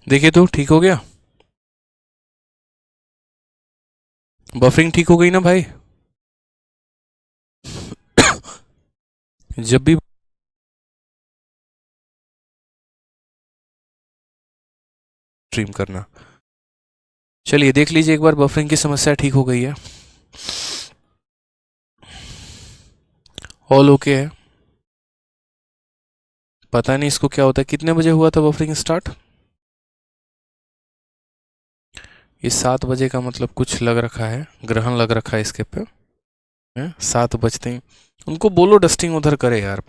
देखिए तो ठीक हो गया, बफरिंग ठीक हो गई ना भाई। जब भी स्ट्रीम करना। चलिए देख लीजिए एक बार, बफरिंग की समस्या ठीक हो गई है, ऑल ओके है। पता नहीं इसको क्या होता है, कितने बजे हुआ था बफरिंग स्टार्ट? ये 7 बजे का मतलब कुछ लग रखा है, ग्रहण लग रखा है इसके पे। 7 बजते ही उनको बोलो डस्टिंग उधर करे यार।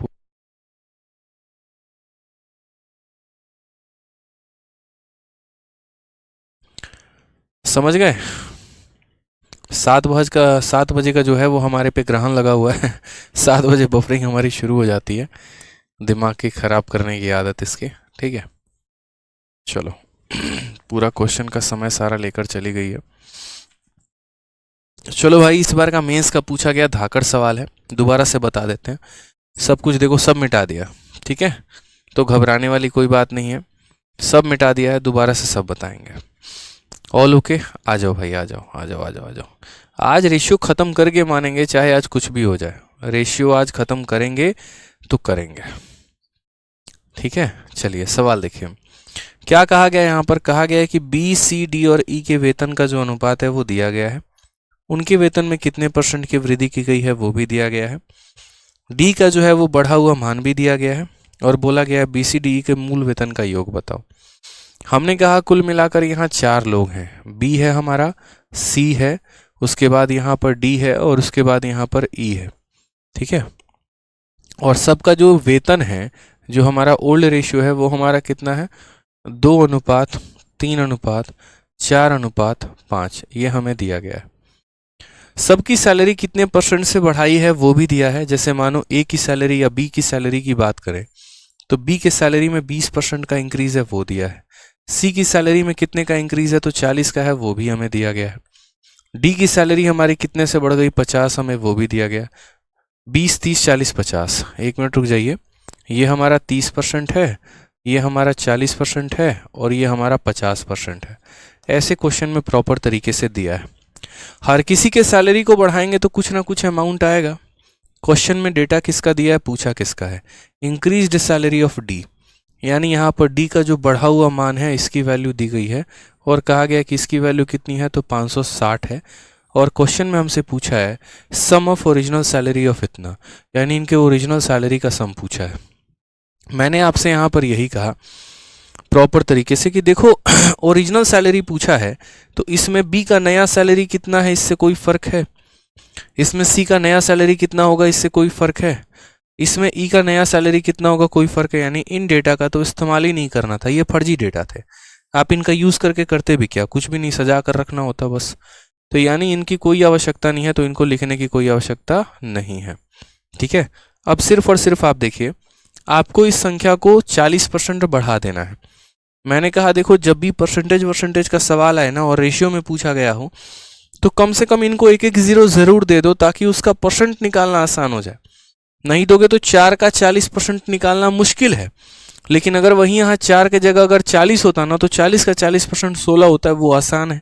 समझ गए? 7 बजे का जो है वो हमारे पे ग्रहण लगा हुआ है। 7 बजे बफरिंग हमारी शुरू हो जाती है, दिमाग की खराब करने की आदत इसकी। ठीक है, चलो पूरा क्वेश्चन का समय सारा लेकर चली गई है। चलो भाई, इस बार का मेंस का पूछा गया धाकड़ सवाल है, दोबारा से बता देते हैं। सब कुछ देखो, सब मिटा दिया, ठीक है, तो घबराने वाली कोई बात नहीं है, सब मिटा दिया है, दोबारा से सब बताएंगे। All okay? आ जाओ भाई, आ जाओ आ जाओ आ जाओ आ जाओ। आज रेशियो ख़त्म करके मानेंगे, चाहे आज कुछ भी हो जाए, रेशियो आज ख़त्म करेंगे तो करेंगे। ठीक है, चलिए सवाल देखिए, क्या कहा गया है यहाँ पर? कहा गया है कि बी, सी, डी और ई के वेतन का जो अनुपात है वो दिया गया है, उनके वेतन में कितने % की वृद्धि की गई है वो भी दिया गया है, डी का जो है वो बढ़ा हुआ मान भी दिया गया है, और बोला गया है बी, सी, डी, ई के मूल वेतन का योग बताओ। हमने कहा कुल मिलाकर यहाँ 4 लोग हैं, बी है हमारा, सी है, उसके बाद यहाँ पर डी है, और उसके बाद यहाँ पर ई है। ठीक है, और सबका जो वेतन है, जो हमारा ओल्ड रेशियो है, वो हमारा कितना है? 2:3:4:5, ये हमें दिया गया है। सबकी सैलरी कितने % से बढ़ाई है वो भी दिया है। जैसे मानो ए की सैलरी या बी की सैलरी की बात करें, तो बी के सैलरी में 20% का इंक्रीज है वो दिया है, सी की सैलरी में कितने का इंक्रीज है, तो 40 का है, वो भी हमें दिया गया है। डी की सैलरी हमारी कितने से बढ़ गई, 50, हमें वो भी दिया गया। 20, 30, 40, 50, एक मिनट रुक जाइए, ये हमारा 30% है, ये हमारा 40% है, और ये हमारा 50% है। ऐसे क्वेश्चन में प्रॉपर तरीके से दिया है। हर किसी के सैलरी को बढ़ाएंगे तो कुछ ना कुछ अमाउंट आएगा। क्वेश्चन में डेटा किसका दिया है, पूछा किसका है? इंक्रीज्ड सैलरी ऑफ डी, यानी यहाँ पर डी का जो बढ़ा हुआ मान है इसकी वैल्यू दी गई है, और कहा गया कि इसकी वैल्यू कितनी है, तो 560 है। और क्वेश्चन में हमसे पूछा है सम ऑफ ओरिजिनल सैलरी ऑफ इतना, यानी इनके ओरिजिनल सैलरी का सम पूछा है। मैंने आपसे यहाँ पर यही कहा प्रॉपर तरीके से कि देखो ओरिजिनल सैलरी पूछा है, तो इसमें बी का नया सैलरी कितना है, इससे कोई फर्क है? इसमें सी का नया सैलरी कितना होगा, इससे कोई फर्क है? इसमें ई का नया सैलरी कितना होगा, कोई फर्क है? यानी इन डेटा का तो इस्तेमाल ही नहीं करना था, ये फर्जी डेटा थे। आप इनका यूज़ करके करते भी क्या, कुछ भी नहीं, सजा कर रखना होता बस। तो यानी इनकी कोई आवश्यकता नहीं है, तो इनको लिखने की कोई आवश्यकता नहीं है। ठीक है, अब सिर्फ और सिर्फ आप देखिए, आपको इस संख्या को 40% बढ़ा देना है। मैंने कहा देखो, जब भी परसेंटेज का सवाल आए ना और रेशियो में पूछा गया हो, तो कम से कम इनको एक एक जीरो जरूर दे दो, ताकि उसका % निकालना आसान हो जाए। नहीं दोगे तो 4 का 40% निकालना मुश्किल है। लेकिन अगर वहीं यहाँ 4 के जगह अगर 40 होता ना, तो 40 का 40% 16 होता है, वो आसान है।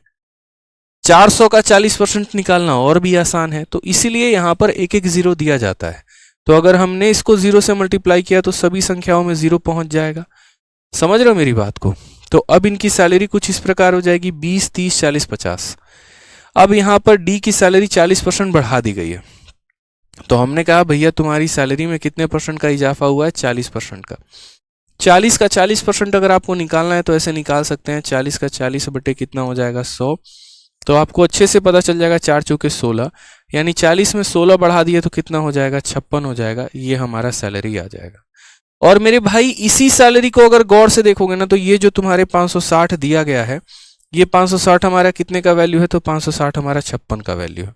400 का 40% निकालना और भी आसान है। तो इसीलिए यहाँ पर एक एक जीरो दिया जाता है। तो अगर हमने इसको जीरो से मल्टीप्लाई किया तो सभी संख्याओं में जीरो पहुंच जाएगा। समझ रहे हो मेरी बात को? तो अब इनकी सैलरी कुछ इस प्रकार हो जाएगी, 20, 30, 40, 50। अब यहाँ पर डी की सैलरी 40% बढ़ा दी गई है, तो हमने कहा भैया तुम्हारी सैलरी में कितने % का इजाफा हुआ है, 40% का। 40 का 40% अगर आपको निकालना है तो ऐसे निकाल सकते हैं, 40 का 40 बटे कितना हो जाएगा, 100। तो आपको अच्छे से पता चल जाएगा, 4 चौके 16, यानी 40 में 16 बढ़ा दिए तो कितना हो जाएगा, 56 हो जाएगा। ये हमारा सैलरी आ जाएगा। और मेरे भाई इसी सैलरी को अगर गौर से देखोगे ना, तो ये जो तुम्हारे 560 दिया गया है, ये 560 हमारा कितने का वैल्यू है, तो 560 हमारा 56 का वैल्यू है।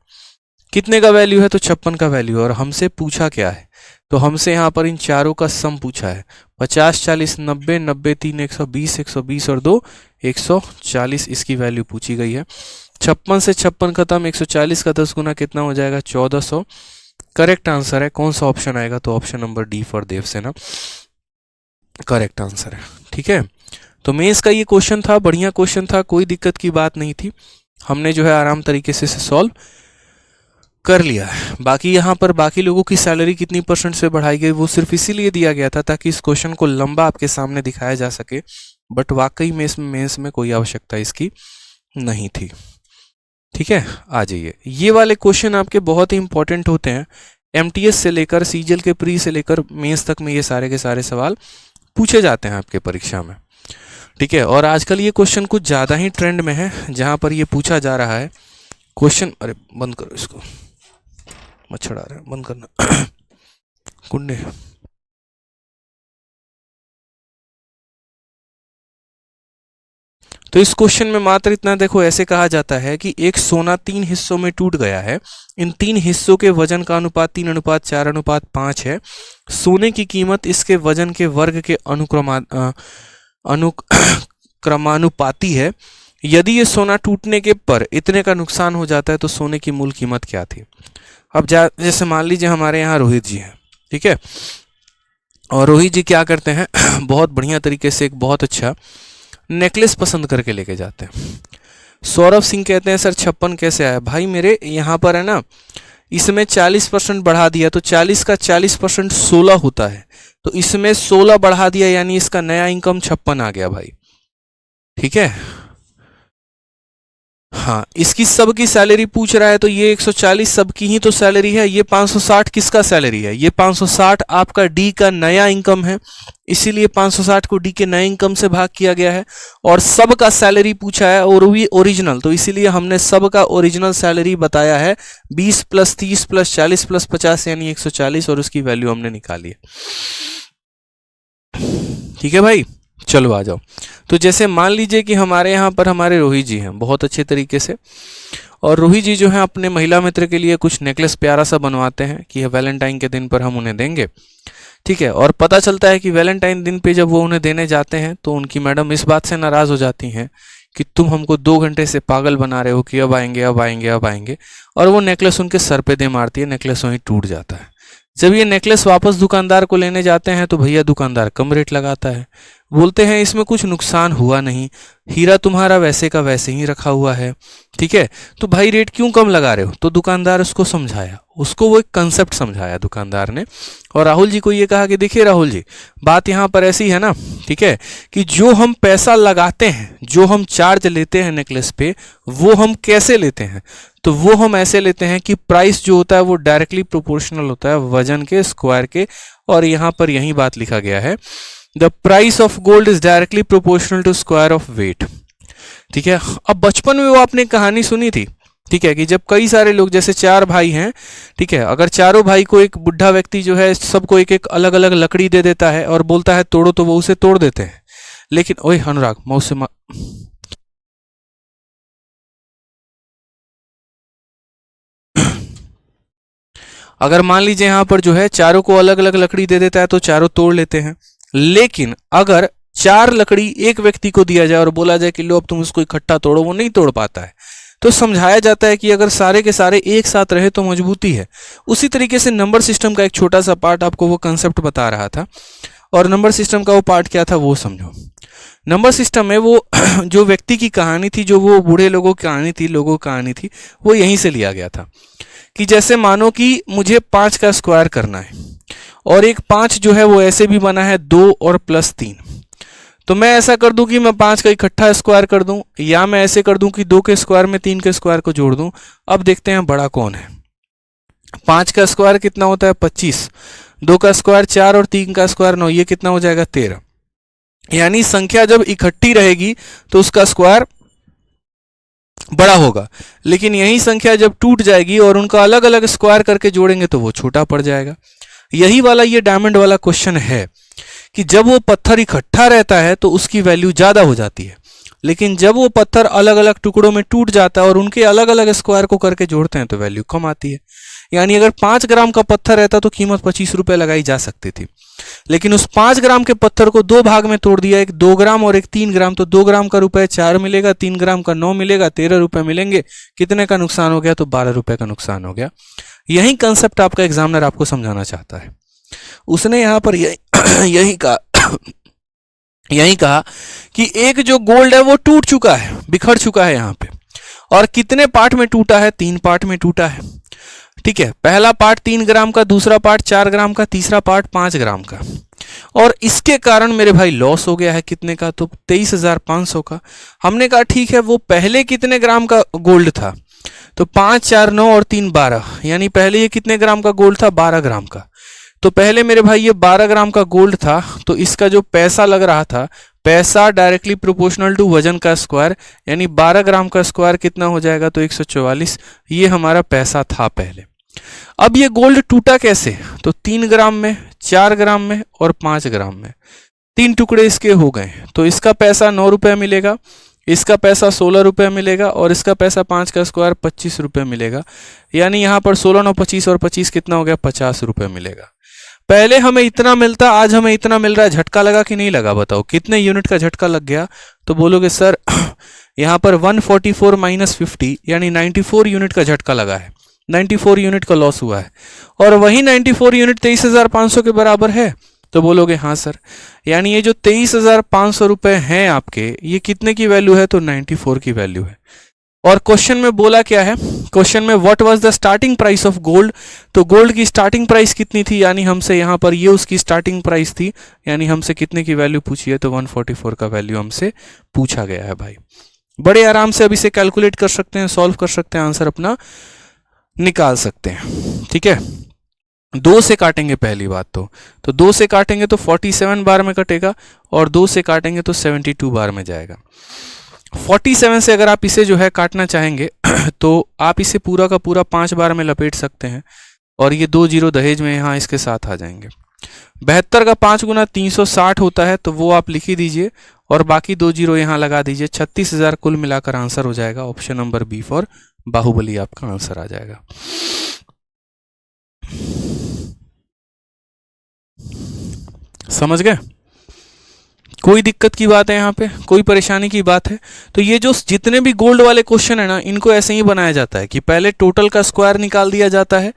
कितने का वैल्यू है, तो 56 का वैल्यू है। और हमसे पूछा क्या है, तो हमसे यहाँ पर इन चारों का सम पूछा है। 50, 40, 90, 90, 3, 120, 120 और 2, 140 इसकी वैल्यू पूछी गई है। 56 से 56 खत्म, 140 का 10 गुना कितना हो जाएगा, 1400। करेक्ट आंसर है। कौन सा ऑप्शन आएगा, तो option number D for Devsena correct answer है। ठीक है, तो मेंस का ये क्वेश्चन था, बढ़िया क्वेश्चन था, कोई दिक्कत की बात नहीं थी, हमने जो है आराम तरीके से सॉल्व कर लिया है। बाकी यहाँ पर बाकी लोगों की सैलरी कितनी परसेंट से बढ़ाई गई वो सिर्फ इसीलिए दिया गया था ताकि इस क्वेश्चन को लंबा आपके सामने दिखाया जा सके, बट वाकई में इसमें मेंस में कोई आवश्यकता इसकी नहीं थी। ठीक है, आ जाइए, ये वाले क्वेश्चन आपके बहुत ही इंपॉर्टेंट होते हैं। एमटीएस से लेकर सीजीएल के प्री से लेकर मेंस तक में ये सारे के सारे सवाल पूछे जाते हैं आपके परीक्षा में। ठीक है, और आजकल ये क्वेश्चन कुछ ज़्यादा ही ट्रेंड में है, जहाँ पर ये पूछा जा रहा है क्वेश्चन। अरे बंद करो इसको, मच्छर आ रहा है, बंद करना कुंडे। तो इस क्वेश्चन में मात्र इतना देखो, ऐसे कहा जाता है कि एक सोना 3 हिस्सों में टूट गया है, इन 3 हिस्सों के वजन का अनुपात 3:4:5 है, सोने की कीमत इसके वजन के वर्ग के अनुक्रमानुपाती है, यदि ये सोना टूटने के पर इतने का नुकसान हो जाता है तो सोने की मूल कीमत क्या थी। अब जैसे मान लीजिए हमारे यहाँ रोहित जी हैं, ठीक है, और रोहित जी क्या करते हैं बहुत बढ़िया तरीके से एक बहुत अच्छा नेकलेस पसंद करके लेके जाते हैं। सौरभ सिंह कहते हैं सर 56 कैसे आया। भाई मेरे यहाँ पर है ना, इसमें 40% बढ़ा दिया तो 40 का 40% 16 होता है, तो इसमें 16 बढ़ा दिया यानी इसका नया इनकम 56 आ गया भाई। ठीक है, हाँ, इसकी सबकी सैलरी पूछ रहा है तो ये 140 सबकी ही तो सैलरी है, ये 560 किसका सैलरी है, ये 560 आपका डी का नया इनकम है, इसीलिए 560 को डी के नए इनकम से भाग किया गया है, और सब का सैलरी पूछा है और भी ओरिजिनल, तो इसीलिए हमने सब का ओरिजिनल सैलरी बताया है 20 + 30 + 40 + 50 यानी 140, और उसकी वैल्यू हमने निकाली है। ठीक है भाई, चलो आ जाओ। तो जैसे मान लीजिए कि हमारे यहाँ पर हमारे रोहित जी हैं बहुत अच्छे तरीके से, और रोहित जी जो हैं अपने महिला मित्र के लिए कुछ नेकलेस प्यारा सा बनवाते हैं कि वैलेंटाइन के दिन पर हम उन्हें देंगे। ठीक है, और पता चलता है कि वैलेंटाइन दिन पे जब वो उन्हें देने जाते हैं तो उनकी मैडम इस बात से नाराज़ हो जाती हैं कि तुम हमको 2 घंटे से पागल बना रहे हो कि अब आएंगे अब आएंगे अब आएंगे, और वो नेकलेस उनके सर पे दे मारती है, नेकलेस वहीं टूट जाता है। जब ये नेकलेस वापस दुकानदार को लेने जाते हैं तो भैया दुकानदार कम रेट लगाता है, बोलते हैं इसमें कुछ नुकसान हुआ नहीं, हीरा तुम्हारा वैसे का वैसे ही रखा हुआ है। ठीक है, तो भाई रेट क्यों कम लगा रहे हो, तो दुकानदार उसको समझाया, उसको वो एक कंसेप्ट समझाया दुकानदार ने, और राहुल जी को ये कहा कि देखिए राहुल जी, बात यहाँ पर ऐसी है ना, ठीक है, कि जो हम पैसा लगाते हैं, जो हम चार्ज लेते हैं नेकलेस पे, वो हम कैसे लेते हैं, तो वो हम ऐसे लेते हैं कि प्राइस जो होता है वो डायरेक्टली प्रोपोर्शनल होता है वजन के, स्क्वायर के, और यहाँ पर यही बात लिखा गया है, the price of gold is directly proportional to square of weight. ठीक है, अब बचपन में वो आपने कहानी सुनी थी, ठीक है, कि जब कई सारे लोग, जैसे 4 भाई हैं, ठीक है, अगर चारों भाई को एक बुढ़ा व्यक्ति जो है सबको एक एक अलग अलग लकड़ी दे देता है और बोलता है तोड़ो, तो वो उसे तोड़ देते हैं, लेकिन ओए अनुराग मौसम, अगर मान लीजिए यहाँ पर जो है चारों को अलग अलग लकड़ी दे देता है तो चारों तोड़ लेते हैं, लेकिन अगर 4 लकड़ी एक व्यक्ति को दिया जाए और बोला जाए कि लो अब तुम इसको इकट्ठा तोड़ो, वो नहीं तोड़ पाता है, तो समझाया जाता है कि अगर सारे के सारे एक साथ रहे तो मजबूती है। उसी तरीके से नंबर सिस्टम का एक छोटा सा पार्ट आपको वो कंसेप्ट बता रहा था, और नंबर सिस्टम का वो पार्ट क्या था वो समझो। नंबर सिस्टम में वो जो व्यक्ति की कहानी थी, जो वो बूढ़े लोगों की कहानी थी, लोगों की कहानी थी, वो यहीं से लिया गया था कि जैसे मानो कि मुझे 5 का स्क्वायर करना है, और एक 5 जो है वो ऐसे भी बना है 2 और +3, तो मैं ऐसा कर दूं कि मैं 5 का इकट्ठा स्क्वायर कर दूं, या मैं ऐसे कर दूं कि 2 के स्क्वायर में 3 के स्क्वायर को जोड़ दूं। अब देखते हैं बड़ा कौन है। 5 का स्क्वायर कितना होता है 25, 2 का स्क्वायर 4 और 3 का स्क्वायर 9, ये कितना हो जाएगा 13। यानी संख्या जब इकट्ठी रहेगी तो उसका स्क्वायर बड़ा होगा, लेकिन यही संख्या जब टूट जाएगी और उनका अलग अलग स्क्वायर करके जोड़ेंगे तो वो छोटा पड़ जाएगा। यही वाला ये डायमंड वाला क्वेश्चन है कि जब वो पत्थर इकट्ठा रहता है तो उसकी वैल्यू ज़्यादा हो जाती है, लेकिन जब वो पत्थर अलग अलग टुकड़ों में टूट जाता है और उनके अलग अलग स्क्वायर को करके जोड़ते हैं तो वैल्यू कम आती है। यानी अगर 5 ग्राम का पत्थर रहता तो कीमत 25 रुपये लगाई जा सकती थी, लेकिन उस 5 ग्राम के पत्थर को 2 भाग में तोड़ दिया, एक 2 ग्राम और एक 3 ग्राम, तो 2 ग्राम का रुपये 4 मिलेगा, 3 ग्राम का 9 मिलेगा, 13 रुपये मिलेंगे। कितने का नुकसान हो गया, तो 12 रुपये का नुकसान हो गया। यही कंसेप्ट आपका एग्जामिनर आपको समझाना चाहता है। उसने यहाँ पर यही कहा यही कहा कि एक जो गोल्ड है वो टूट चुका है, बिखर चुका है यहाँ पे, और कितने पार्ट में टूटा है, 3 पार्ट में टूटा है। ठीक है, पहला पार्ट 3 ग्राम का, दूसरा पार्ट 4 ग्राम का, तीसरा पार्ट 5 ग्राम का, और इसके कारण मेरे भाई लॉस हो गया है कितने का, तो 23,500 का। हमने कहा ठीक है, वो पहले कितने ग्राम का गोल्ड था, तो 5 4 9 और 3 12, यानी पहले ये कितने ग्राम का गोल्ड था, 12 ग्राम का। तो पहले मेरे भाई ये 12 ग्राम का गोल्ड था, तो इसका जो पैसा लग रहा था, पैसा डायरेक्टली प्रोपोर्शनल टू वजन का स्क्वायर, यानी 12 ग्राम का स्क्वायर कितना हो जाएगा, तो 144, ये हमारा पैसा था पहले। अब ये गोल्ड टूटा कैसे, तो 3 ग्राम में, 4 ग्राम में और 5 ग्राम में, 3 टुकड़े इसके हो गए। तो इसका पैसा 9 रुपये मिलेगा, इसका पैसा 16 रुपये मिलेगा, और इसका पैसा 5 का स्क्वायर 25 रुपये मिलेगा। यानी यहाँ पर 16 9 25 और 25 कितना हो गया, 50 रुपये मिलेगा। पहले हमें इतना मिलता, आज हमें इतना मिल रहा है, झटका लगा कि नहीं लगा, बताओ कितने यूनिट का झटका लग गया। तो बोलोगे सर यहाँ पर 144 माइनस 50 यानी 94 यूनिट का झटका लगा है, 94 यूनिट का लॉस हुआ है, और वही 94 यूनिट 23,500 के बराबर है। तो बोलोगे हाँ सर, यानी ये जो 23,500 रुपये हैं आपके, ये कितने की वैल्यू है, तो 94 की वैल्यू है। और क्वेश्चन में बोला क्या है, क्वेश्चन में what was the starting price of gold, तो गोल्ड की स्टार्टिंग प्राइस कितनी थी, यानी हमसे यहाँ पर ये उसकी स्टार्टिंग प्राइस थी, यानी हमसे कितने की वैल्यू पूछी है, तो 144 का वैल्यू हमसे पूछा गया है भाई। बड़े आराम से अब इसे कैलकुलेट कर सकते हैं, सॉल्व कर सकते हैं, आंसर अपना निकाल सकते हैं। ठीक है, 2 से काटेंगे पहली बात तो 2 से काटेंगे तो 47 बार में कटेगा, और 2 से काटेंगे तो 72 बार में जाएगा। 47 से अगर आप इसे जो है काटना चाहेंगे तो आप इसे पूरा का पूरा 5 बार में लपेट सकते हैं, और ये 2 जीरो दहेज में यहाँ इसके साथ आ जाएंगे। 72 का 5 गुना 360 होता है, तो वो आप लिख ही दीजिए, और बाकी 2 जीरो यहाँ लगा दीजिए। 36,000 कुल मिलाकर आंसर हो जाएगा। Option number B for Baahubali आपका आंसर आ जाएगा। समझ गए? कोई दिक्कत की बात है यहाँ पे, कोई परेशानी की बात है? तो ये जो जितने भी गोल्ड वाले क्वेश्चन है ना, इनको ऐसे ही बनाया जाता है कि पहले टोटल का स्क्वायर निकाल दिया जाता है,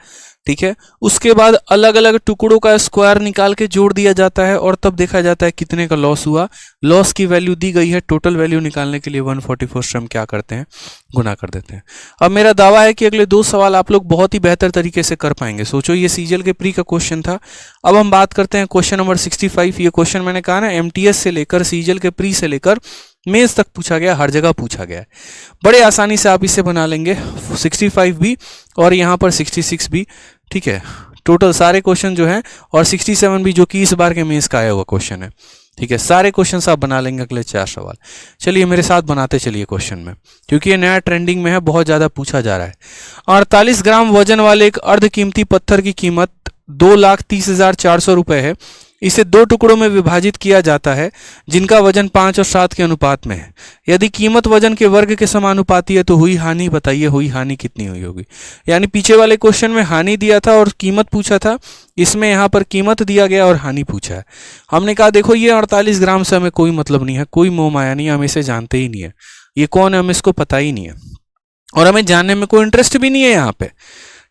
ठीक है, उसके बाद अलग अलग टुकड़ों का स्क्वायर निकाल के जोड़ दिया जाता है, और तब देखा जाता है कितने का लॉस हुआ। लॉस की वैल्यू दी गई है, टोटल वैल्यू निकालने के लिए 144 से हम क्या करते हैं, गुना कर देते हैं। अब मेरा दावा है कि अगले 2 सवाल आप लोग बहुत ही बेहतर तरीके से कर पाएंगे। सोचो, ये सीजीएल के प्री का क्वेश्चन था। अब हम बात करते हैं क्वेश्चन नंबर 65। ये क्वेश्चन मैंने कहा ना, एमटीएस से लेकर सीजीएल के प्री से लेकर मेंस तक पूछा गया, हर जगह पूछा गया है। बड़े आसानी से आप इसे बना लेंगे, 65 भी और यहाँ पर 66 भी, ठीक है, टोटल सारे क्वेश्चन जो हैं, और 67 भी जो कि इस बार के मेंस का आया हुआ क्वेश्चन है, ठीक है। सारे क्वेश्चन आप बना लेंगे अगले 4 सवाल। चलिए मेरे साथ बनाते चलिए क्वेश्चन में, क्योंकि ये नया ट्रेंडिंग में है, बहुत ज़्यादा पूछा जा रहा है। 48 ग्राम वजन वाले एक अर्धकीमती पत्थर की कीमत 2,30,400 रुपये है। इसे 2 टुकड़ों में विभाजित किया जाता है, जिनका वजन 5 और 7 के अनुपात में है। यदि कीमत वजन के वर्ग के समानुपाती है तो हुई हानि बताइए, हुई हानि कितनी हुई होगी। यानी पीछे वाले क्वेश्चन में हानि दिया था और कीमत पूछा था, इसमें यहाँ पर कीमत दिया गया और हानि पूछा है। हमने कहा देखो ये 48 ग्राम से हमें कोई मतलब नहीं है, कोई मोह माया नहीं है, हम इसे जानते ही नहीं है, ये कौन है हमें इसको पता ही नहीं है, और हमें जानने में कोई इंटरेस्ट भी नहीं है यहाँ पे,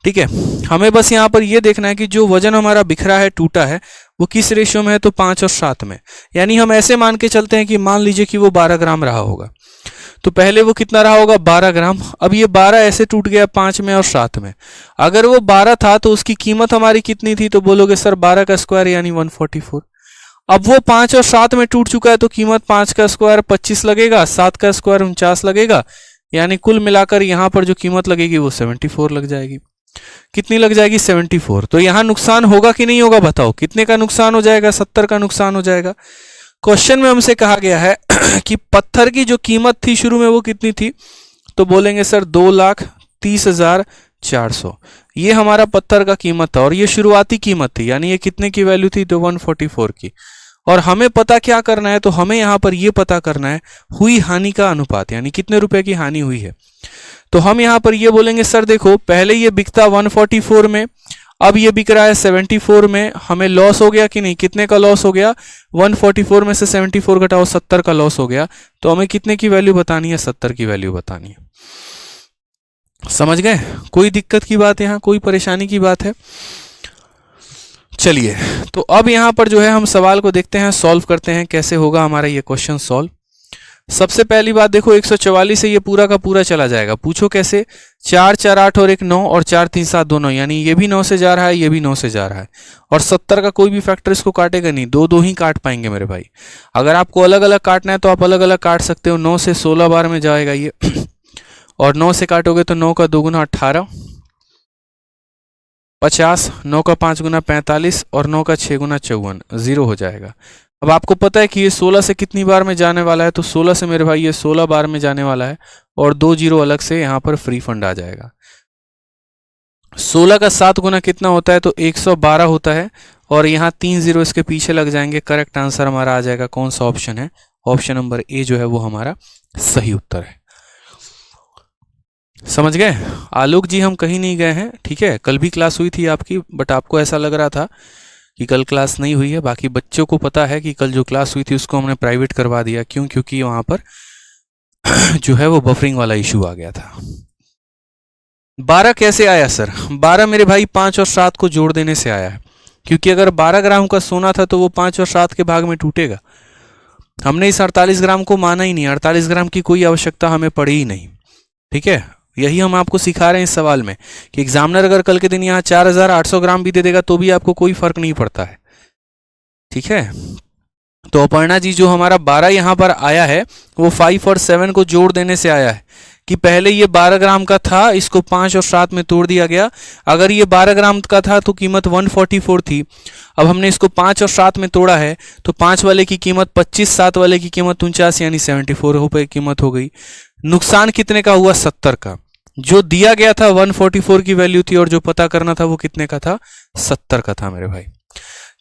ठीक है। हमें बस यहाँ पर ये देखना है कि जो वजन हमारा बिखरा है, टूटा है, वो किस रेशियो में है, तो 5 और 7 में। यानी हम ऐसे मान के चलते हैं कि मान लीजिए कि वो 12 ग्राम रहा होगा, तो पहले वो कितना रहा होगा, 12 ग्राम। अब ये 12 ऐसे टूट गया 5 में और 7 में। अगर वो 12 था तो उसकी कीमत हमारी कितनी थी, तो बोलोगे सर 12 का स्क्वायर यानी 144। अब वो 5 और 7 में टूट चुका है, तो कीमत 5 का स्क्वायर 25 लगेगा, 7 का स्क्वायर 49 लगेगा, यानी कुल मिलाकर यहाँ पर जो कीमत लगेगी वो 74 लग जाएगी। कितनी लग जाएगी, 74। तो यहां नुकसान होगा कि नहीं होगा, बताओ कितने का नुकसान हो जाएगा, 70 का नुकसान हो जाएगा। क्वेश्चन में हमसे कहा गया है कि पत्थर की जो कीमत थी शुरू में वो कितनी थी, तो बोलेंगे सर 2,30,400। ये हमारा पत्थर का कीमत था, और ये शुरुआती कीमत थी, यानी ये कितने की वैल्यू थी, तो 144 की। और हमें पता क्या करना है, तो हमें यहां पर ये पता करना है हुई हानि का अनुपात, यानी कितने रुपए की हानि हुई है। तो हम यहाँ पर ये बोलेंगे सर देखो, पहले ये बिकता 144 में, अब ये बिक रहा है 74 में, हमें लॉस हो गया कि नहीं, कितने का लॉस हो गया, 144 में से 74 घटाओ 70 का लॉस हो गया। तो हमें कितने की वैल्यू बतानी है, 70 की वैल्यू बतानी है। समझ गए? कोई दिक्कत की बात है यहाँ, कोई परेशानी की बात है? चलिए, तो अब यहाँ पर जो है हम सवाल को देखते हैं, सॉल्व करते हैं कैसे होगा हमारा ये क्वेश्चन सॉल्व। सबसे पहली बात देखो, 144 से ये पूरा का पूरा चला जाएगा। पूछो कैसे? 4 4 8 और 1 9 और 4 3 7 2 9, यानी ये भी 9 से जा रहा है, ये भी 9 से जा रहा है, और 70 का कोई भी फैक्टर इसको काटेगा नहीं, दो दो ही काट पाएंगे मेरे भाई। अगर आपको अलग अलग काटना है तो आप अलग अलग काट सकते हो। 9 से 16 बार में जाएगा ये और 9 से काटोगे तो 9 का 2 गुना 18 50, 9 का 5 गुना 45 और 9 का 6 गुना 54, 0 हो जाएगा। अब आपको पता है कि ये 16 से कितनी बार में जाने वाला है, तो 16 से मेरे भाई ये 16 बार में जाने वाला है और 2 जीरो अलग से यहाँ पर फ्री फंड आ जाएगा। 16 का 7 गुना कितना होता है? तो 112 होता है और यहाँ 3 जीरो इसके पीछे लग जाएंगे। करेक्ट आंसर हमारा आ जाएगा, कौन सा ऑप्शन है? ऑप्शन नंबर ए जो है वो हमारा सही उत्तर है। समझ गए? आलोक जी हम कहीं नहीं गए हैं, ठीक है। कल भी क्लास हुई थी आपकी, बट आपको ऐसा लग रहा था कि कल क्लास नहीं हुई है। बाकी बच्चों को पता है कि कल जो क्लास हुई थी उसको हमने प्राइवेट करवा दिया। क्यों? क्योंकि वहां पर जो है वो बफरिंग वाला इशू आ गया था। 12 कैसे आया सर? 12 मेरे भाई 5 और 7 को जोड़ देने से आया है, क्योंकि अगर 12 ग्राम का सोना था तो वो 5 और 7 के भाग में टूटेगा। हमने इस 48 ग्राम को माना ही नहीं, 48 ग्राम की कोई आवश्यकता हमें पड़ी ही नहीं, ठीक है। यही हम आपको सिखा रहे हैं इस सवाल में कि एग्जामिनर अगर कल के दिन यहाँ 4800 ग्राम भी दे देगा तो भी आपको कोई फर्क नहीं पड़ता है, ठीक है। तो अपर्णा जी जो हमारा 12 यहाँ पर आया है वो 5 और 7 को जोड़ देने से आया है कि पहले ये 12 ग्राम का था, इसको 5 और 7 में तोड़ दिया गया। अगर ये 12 ग्राम का था तो कीमत 144 थी, अब हमने इसको 5 और 7 में तोड़ा है तो 5 वाले की कीमत 25, 7 वाले की कीमत 49, यानी 74 रुपये कीमत हो गई। नुकसान कितने का हुआ? 70 का। जो दिया गया था 144 की वैल्यू थी और जो पता करना था वो कितने का था? 70 का था मेरे भाई,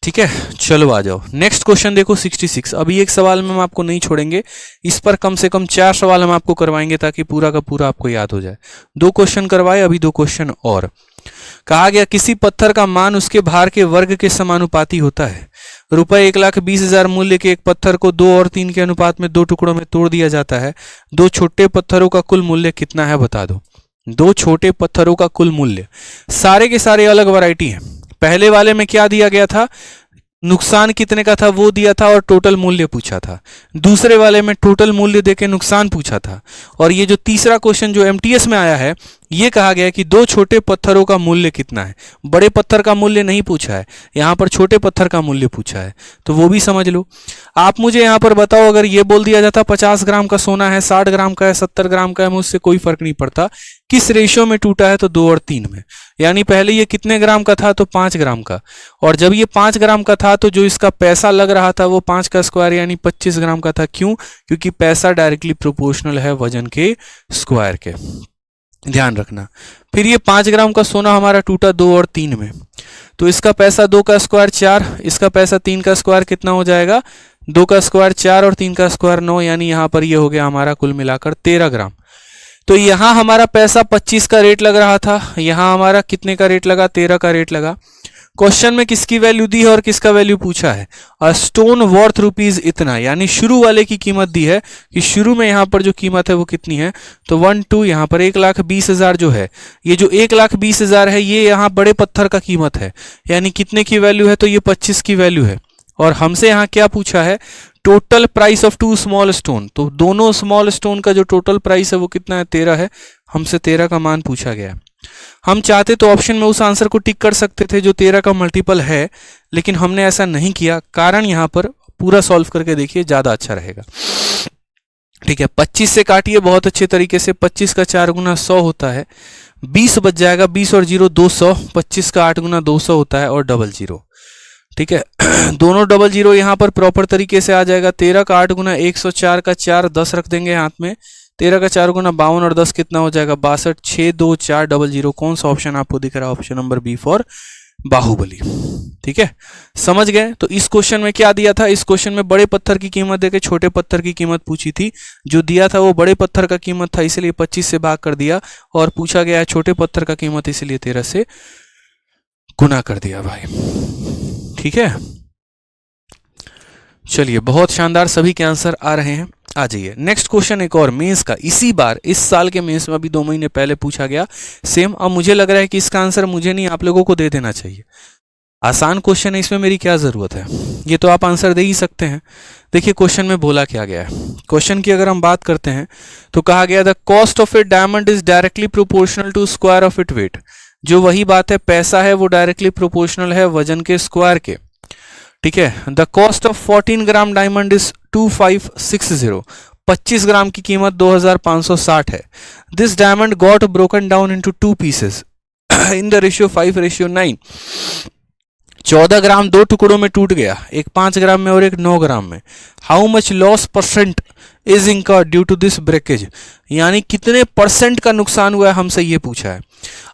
ठीक है। चलो आ जाओ नेक्स्ट क्वेश्चन देखो 66। अभी एक सवाल में हम आपको नहीं छोड़ेंगे, इस पर कम से कम 4 सवाल हम आपको करवाएंगे ताकि पूरा का पूरा आपको याद हो जाए। 2 क्वेश्चन करवाए, अभी 2 क्वेश्चन और। कहा गया किसी पत्थर का मान उसके भार के वर्ग के समानुपाती होता है। रुपए 1,20,000 मूल्य के एक पत्थर को 2 और 3 के अनुपात में 2 टुकड़ों में तोड़ दिया जाता है। 2 छोटे पत्थरों का कुल मूल्य कितना है बता दो। 2 छोटे पत्थरों का कुल मूल्य, सारे के सारे अलग वैरायटी हैं। पहले वाले में क्या दिया गया था? नुकसान कितने का था वो दिया था और टोटल मूल्य पूछा था। दूसरे वाले में टोटल मूल्य देके नुकसान पूछा था। और ये जो तीसरा क्वेश्चन जो एमटीएस में आया है, ये कहा गया कि 2 छोटे पत्थरों का मूल्य कितना है। बड़े पत्थर का मूल्य नहीं पूछा है, यहाँ पर छोटे पत्थर का मूल्य पूछा है, तो वो भी समझ लो। आप मुझे यहाँ पर बताओ, अगर ये बोल दिया जाता 50 ग्राम का सोना है, 60 ग्राम का है, 70 ग्राम का है, मुझसे कोई फर्क नहीं पड़ता किस रेशियो में टूटा है, तो 2 और 3 में। यानी पहले ये कितने ग्राम का था? तो 5 ग्राम का। और जब ये 5 ग्राम का था तो जो इसका पैसा लग रहा था वो 5 का स्क्वायर यानी 25 ग्राम का था। क्यों? क्योंकि पैसा डायरेक्टली प्रोपोर्शनल है वजन के स्क्वायर के, ध्यान रखना। फिर ये 5 ग्राम का सोना हमारा टूटा 2 और 3 में, तो इसका पैसा 2 का स्क्वायर 4, इसका पैसा 3 का स्क्वायर कितना हो जाएगा? 2 का स्क्वायर 4 और 3 का स्क्वायर 9, यानी यहाँ पर ये हो गया हमारा कुल मिलाकर 13 ग्राम। तो यहाँ हमारा पैसा 25 का रेट लग रहा था, यहाँ हमारा कितने का रेट लगा? 13 का रेट लगा। क्वेश्चन में किसकी वैल्यू दी है और किसका वैल्यू पूछा है? अ स्टोन वर्थ रुपीज इतना, यानी शुरू वाले की कीमत दी है कि शुरू में यहाँ पर जो कीमत है वो कितनी है, तो 1 2 यहाँ पर 1,20,000 जो है, ये जो 1,20,000 है ये यहाँ बड़े पत्थर का कीमत है, यानी कितने की वैल्यू है? तो ये 25 की वैल्यू है। और हमसे यहाँ क्या पूछा है? Total price of 2 small stone. तो दोनों स्मॉल स्टोन का जो टोटल प्राइस है वो कितना है? 13 है। हमसे 13 का मान पूछा गया। हम चाहते तो ऑप्शन में उस आंसर को टिक कर सकते थे जो 13 का मल्टीपल है, लेकिन हमने ऐसा नहीं किया। कारण यहाँ पर पूरा सॉल्व करके देखिए, ज्यादा अच्छा रहेगा, ठीक है। 25 से काटिए बहुत अच्छे तरीके से। 25 का 4 गुना 100 होता है, 20 बच जाएगा। 20 और 0 200, 25 का 8 गुना 200 होता है और डबल 0, ठीक है। दोनों डबल 0 यहाँ पर प्रॉपर तरीके से आ जाएगा। 13 का 8 गुना 104 का 4, 10 रख देंगे हाथ में। 13 का 4 गुना 52 और 10 कितना हो जाएगा? 62, 6 2 4 डबल 0। कौन सा ऑप्शन आपको दिख रहा है? Option number B for Baahubali, ठीक है। समझ गए? तो इस क्वेश्चन में क्या दिया था? इस क्वेश्चन में बड़े पत्थर की कीमत देके छोटे पत्थर की कीमत पूछी थी। जो दिया था वो बड़े पत्थर का कीमत था, इसलिए 25 से भाग कर दिया, और पूछा गया है छोटे पत्थर का कीमत, इसलिए 13 से गुना कर दिया भाई, ठीक है। चलिए बहुत शानदार, सभी के आंसर आ रहे हैं। आ जाइए नेक्स्ट क्वेश्चन, एक और मेंस का। इसी बार इस साल के मेंस में अभी 2 महीने पहले पूछा गया सेम। अब मुझे लग रहा है कि इसका आंसर मुझे नहीं आप लोगों को दे देना चाहिए। आसान क्वेश्चन है, इसमें मेरी क्या ज़रूरत है, ये तो आप आंसर दे ही सकते हैं। देखिए क्वेश्चन में बोला क्या गया है। क्वेश्चन की अगर हम बात करते हैं तो कहा गया the cost of a diamond is directly proportional to square of it weight. जो वही बात है, पैसा है वो डायरेक्टली प्रोपोर्शनल है वजन के स्क्वायर के, ठीक है। The cost of 14 gram diamond is 2560, 25 ग्राम की कीमत 2560 है। This diamond got broken down into 2 pieces in the ratio 5:9। 14 ग्राम 2 टुकड़ों में टूट गया, एक 5 ग्राम में और एक 9 ग्राम में। How much loss percent is incurred due to this breakage, यानी कितने परसेंट का नुकसान हुआ है, हमसे ये पूछा है।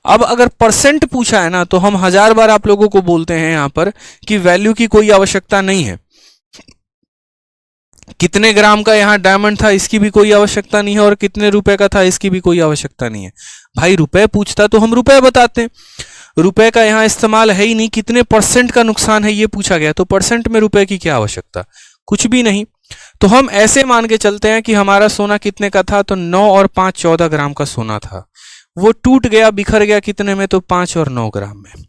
अब अगर परसेंट पूछा है ना, तो हम 1000 बार आप लोगों को बोलते हैं यहां पर कि वैल्यू की कोई आवश्यकता नहीं है। कितने ग्राम का यहां डायमंड था इसकी भी कोई आवश्यकता नहीं है, और कितने रुपए का था इसकी भी कोई आवश्यकता नहीं है। भाई रुपए पूछता तो हम रुपए बताते हैं, रुपए का यहां इस्तेमाल है ही नहीं। कितने परसेंट का नुकसान है ये पूछा गया, तो परसेंट में रुपए की क्या आवश्यकता, कुछ भी नहीं। तो हम ऐसे मान के चलते हैं कि हमारा सोना कितने का था, तो 9 और 5 14 ग्राम का सोना था। वो टूट गया, बिखर गया कितने में, तो 5 और 9 ग्राम में।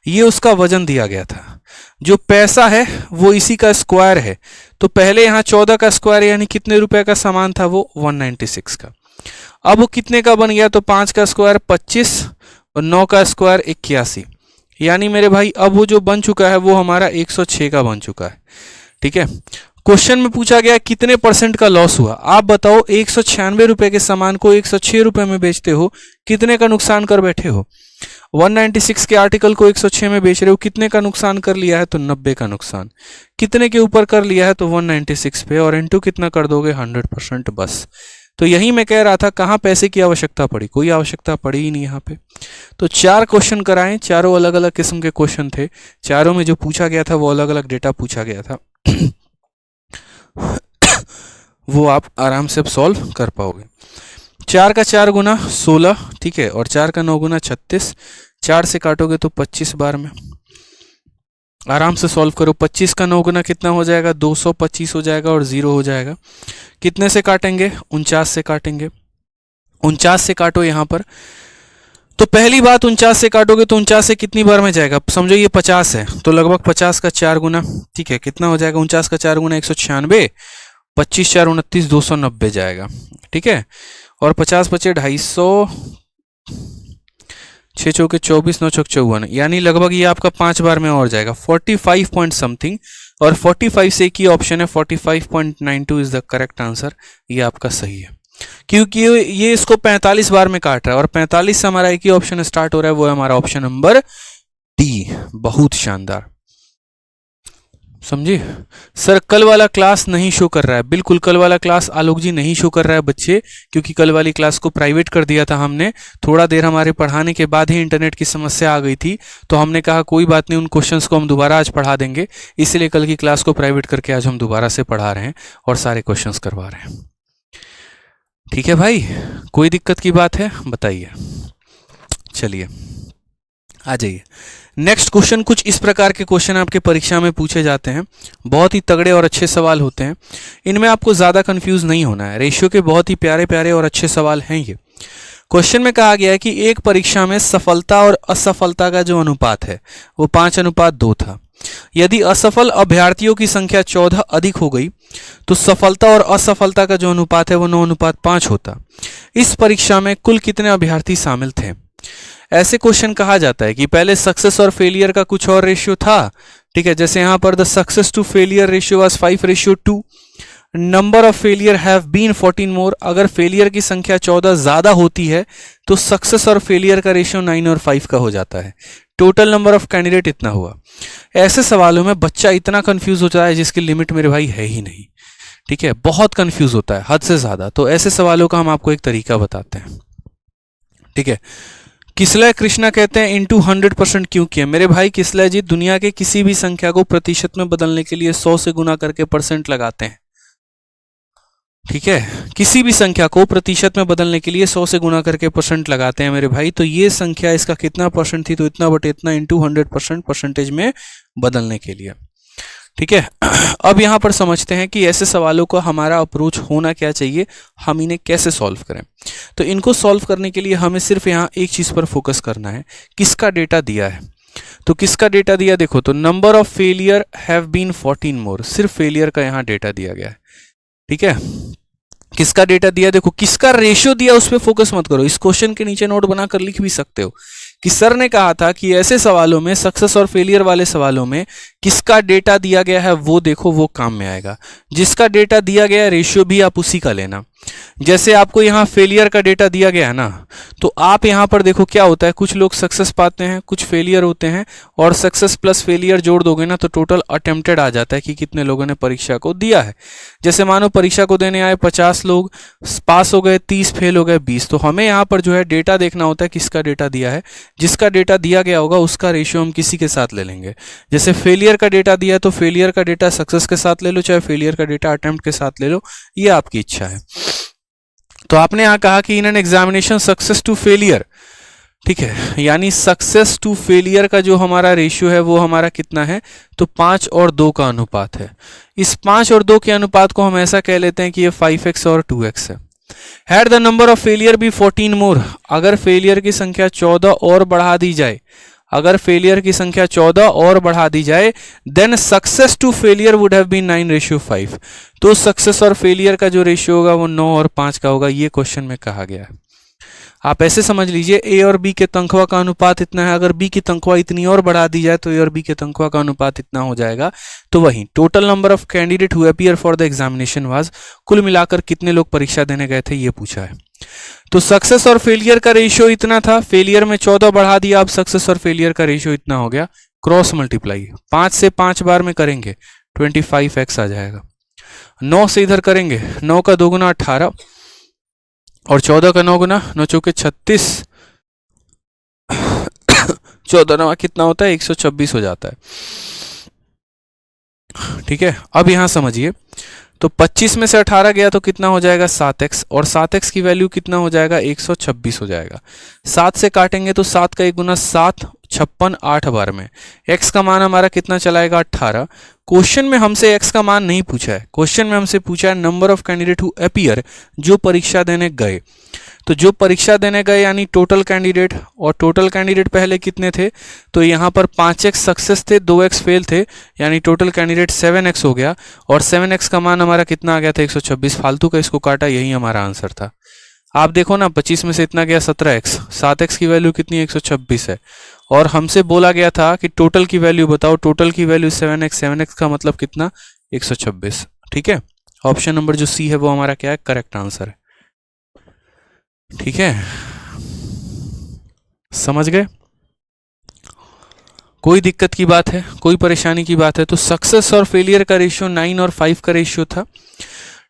ये उसका वजन दिया गया था। जो पैसा है वो इसी का स्क्वायर है, तो पहले यहाँ 14 का स्क्वायर यानी कितने रुपए का सामान था, वो 196 का। अब वो कितने का बन गया, तो 5 का स्क्वायर 25 और 9 का स्क्वायर 81, यानी मेरे भाई अब वो जो बन चुका है वो हमारा 106 का बन चुका है, ठीक है। क्वेश्चन में पूछा गया कितने परसेंट का लॉस हुआ। आप बताओ 196 रुपए के सामान को 106 रुपए में बेचते हो, कितने का नुकसान कर बैठे हो। 196 के आर्टिकल को 106 में बेच रहे हो, कितने का नुकसान कर लिया है, तो 90 का नुकसान। कितने के ऊपर कर लिया है, तो 196 पे, और इनटू कितना कर दोगे, 100%, बस। तो यही मैं कह रहा था, कहाँ पैसे की आवश्यकता पड़ी, कोई आवश्यकता पड़ी ही नहीं यहाँ पे। तो 4 क्वेश्चन कराएं, चारों अलग अलग किस्म के क्वेश्चन थे, चारों में जो पूछा गया था वो अलग अलग डेटा पूछा गया था। वो आप आराम से अब सॉल्व कर पाओगे। 4 का 4 गुना 16, ठीक है, और 4 का 9 गुना 36। 4 से काटोगे तो 25 बार में, आराम से सॉल्व करो। 25 का 9 गुना कितना हो जाएगा, 225 हो जाएगा, और 0 हो जाएगा। कितने से काटेंगे, 49 से काटेंगे। 49 से काटो यहाँ पर, तो पहली बात 49 से काटोगे तो 49 से कितनी बार में जाएगा, समझो ये 50 है, तो लगभग 50 का 4 गुना, ठीक है, कितना हो जाएगा, 49 का 4 गुना 196, 25 4 29 290 जाएगा, ठीक है। और 50 बचे 250, 6 चौके 24 9 चौक 54, यानी लगभग ये आपका 5 बार में और जाएगा, 45 पॉइंट समथिंग। और 45 से एक ही ऑप्शन है, 45.92 इज द करेक्ट आंसर, ये आपका सही है, क्योंकि ये इसको 45 बार में काट रहा है, और 45 से हमारा एक ही ऑप्शन स्टार्ट हो रहा है, वो है हमारा ऑप्शन नंबर डी। बहुत शानदार, समझे। सर कल वाला क्लास नहीं शो कर रहा है, बिल्कुल कल वाला क्लास आलोक जी नहीं शो कर रहा है बच्चे, क्योंकि कल वाली क्लास को प्राइवेट कर दिया था हमने। थोड़ा देर हमारे पढ़ाने के बाद ही इंटरनेट की समस्या आ गई थी, तो हमने कहा कोई बात नहीं, उन क्वेश्चंस को हम दोबारा आज पढ़ा देंगे, इसलिए कल की क्लास को प्राइवेट करके आज हम दोबारा से पढ़ा रहे हैं और सारे क्वेश्चंस करवा रहे हैं। ठीक है भाई, कोई दिक्कत की बात है बताइए। चलिए आ जाइए। नेक्स्ट क्वेश्चन, कुछ इस प्रकार के क्वेश्चन आपके परीक्षा में पूछे जाते हैं, बहुत ही तगड़े और अच्छे सवाल होते हैं, इनमें आपको ज़्यादा कंफ्यूज नहीं होना है। रेशियो के बहुत ही प्यारे प्यारे और अच्छे सवाल हैं ये। क्वेश्चन में कहा गया है कि एक परीक्षा में सफलता और असफलता का जो अनुपात है वो 5:2 था। यदि असफल अभ्यर्थियों की संख्या 14 अधिक हो गई तो सफलता और असफलता का जो अनुपात है वो 9:5 होता। इस परीक्षा में कुल कितने अभ्यर्थी शामिल थे। ऐसे क्वेश्चन कहा जाता है कि पहले सक्सेस और फेलियर का कुछ और रेशियो था, ठीक है, जैसे यहां पर the success to failure ratio was 5:2, number of failure have been 14 more. अगर फेलियर की संख्या 14 ज्यादा होती है तो सक्सेस और फेलियर का रेशियो 9 और 5 का हो जाता है। टोटल नंबर ऑफ कैंडिडेट इतना हुआ। ऐसे सवालों में बच्चा इतना कंफ्यूज होता है जिसकी लिमिट मेरे भाई है ही नहीं, ठीक है, बहुत कंफ्यूज होता है हद से ज्यादा। तो ऐसे सवालों का हम आपको एक तरीका बताते हैं, ठीक है। किसलय कृष्णा कहते हैं इंटू 100% क्यों किया। मेरे भाई किसलय जी, दुनिया के किसी भी संख्या को प्रतिशत में बदलने के लिए 100 से गुना करके परसेंट लगाते हैं, ठीक है। किसी भी संख्या को प्रतिशत में बदलने के लिए 100 से गुना करके परसेंट लगाते हैं मेरे भाई। तो ये संख्या इसका कितना परसेंट थी, तो इतना बटे इतना इंटू 100% परसेंटेज में बदलने के लिए, ठीक है। अब यहां पर समझते हैं कि ऐसे सवालों का हमारा अप्रोच होना क्या चाहिए, हम इन्हें कैसे सॉल्व करें। तो इनको सॉल्व करने के लिए हमें सिर्फ यहां एक चीज पर फोकस करना है, किसका डेटा दिया है। तो किसका डेटा दिया देखो, तो number of failure have been 14 more, सिर्फ फेलियर का यहाँ डेटा दिया गया है। ठीक है, किसका डेटा दिया देखो, किसका रेशियो दिया उस पर फोकस मत करो, इस क्वेश्चन के नीचे नोट बनाकर लिख भी सकते हो कि सर ने कहा था कि ऐसे सवालों में, सक्सेस और फेलियर वाले सवालों में किसका डेटा दिया गया है वो देखो, वो काम में आएगा। जिसका डेटा दिया गया है रेशियो भी आप उसी का लेना। जैसे आपको यहाँ फेलियर का डेटा दिया गया है ना, तो आप यहाँ पर देखो क्या होता है, कुछ लोग सक्सेस पाते हैं, कुछ फेलियर होते हैं, और सक्सेस प्लस फेलियर जोड़ दोगे ना तो टोटल अटेम्प्टेड आ जाता है कि कितने लोगों ने परीक्षा को दिया है। जैसे मानो परीक्षा को देने आए 50 लोग, पास हो गए 30, फेल हो गए 20, तो हमें यहाँ पर जो है डेटा देखना होता है किसका डेटा दिया है। जिसका डेटा दिया गया होगा उसका रेशियो हम किसी के साथ ले लेंगे। जैसे फेलियर का डेटा दिया है तो फेलियर का डेटा सक्सेस के साथ ले लो, चाहे फेलियर का डेटा अटेम्प्ट के साथ ले लो, ये आपकी इच्छा है। तो आपने यहां कहा कि in an examination success to failure, ठीक है, यानी सक्सेस टू फेलियर का जो हमारा रेशियो है वो हमारा कितना है, तो 5 और 2 का अनुपात है। इस 5 और 2 के अनुपात को हम ऐसा कह लेते हैं कि ये 5x और 2x है। Had the number of failure be 14 more, अगर फेलियर की संख्या 14 और बढ़ा दी जाए, अगर फेलियर की संख्या 14 और बढ़ा दी जाए, then success to failure would have been 9:5, तो सक्सेस और फेलियर का जो रेशियो होगा वो 9 और 5 का होगा। ये क्वेश्चन में कहा गया है। आप ऐसे समझ लीजिए, ए और बी के तनख्वाह का अनुपात इतना है, अगर बी की तनख्वाह इतनी और बढ़ा दी जाए तो ए और बी के तनख्वाह का अनुपात इतना हो जाएगा। तो वही total number of candidate who appear for the examination was, कुल मिलाकर कितने लोग परीक्षा देने गए थे ये पूछा है। तो सक्सेस और फेलियर का रेशियो इतना था, फेलियर में 14 बढ़ा दिया, अब सक्सेस और फेलियर का रेशियो इतना हो गया, क्रॉस मल्टीप्लाई 5 से 5 बार में करेंगे 25x आ जाएगा। 9 से इधर करेंगे, 9 का 2 गुना 18 और 14 का 9 गुना 9 चौके 36, 14 9 कितना होता है 126 हो जाता है। ठीक है, अब यहां समझिए, तो 25 में से 18 गया तो कितना हो जाएगा 7x, और 7x की वैल्यू कितना हो जाएगा 126 हो जाएगा। 7 से काटेंगे तो 7 का 1 गुना 7, 56 8 बार में, x का मान हमारा कितना चलाएगा 18। क्वेश्चन में हमसे x का मान नहीं पूछा है, क्वेश्चन में हमसे पूछा है number of candidate who appear, जो परीक्षा देने गए। तो जो परीक्षा देने गए यानी टोटल कैंडिडेट, और टोटल कैंडिडेट पहले कितने थे, तो यहाँ पर 5x सक्सेस थे, 2x फेल थे, यानी टोटल कैंडिडेट 7x हो गया, और 7x का मान हमारा कितना आ गया था 126, फालतू का इसको काटा, यही हमारा आंसर था। आप देखो ना, 25 में से इतना गया 17x, 7x की वैल्यू कितनी 126 है, और हमसे बोला गया था कि टोटल की वैल्यू बताओ, टोटल की वैल्यू 7x, 7x का मतलब कितना 126। ठीक है, ऑप्शन नंबर जो सी है वो हमारा क्या है, करेक्ट आंसर है। ठीक है, समझ गए, कोई दिक्कत की बात है, कोई परेशानी की बात है? तो सक्सेस और फेलियर का रेशियो 9 और 5 का रेशियो था।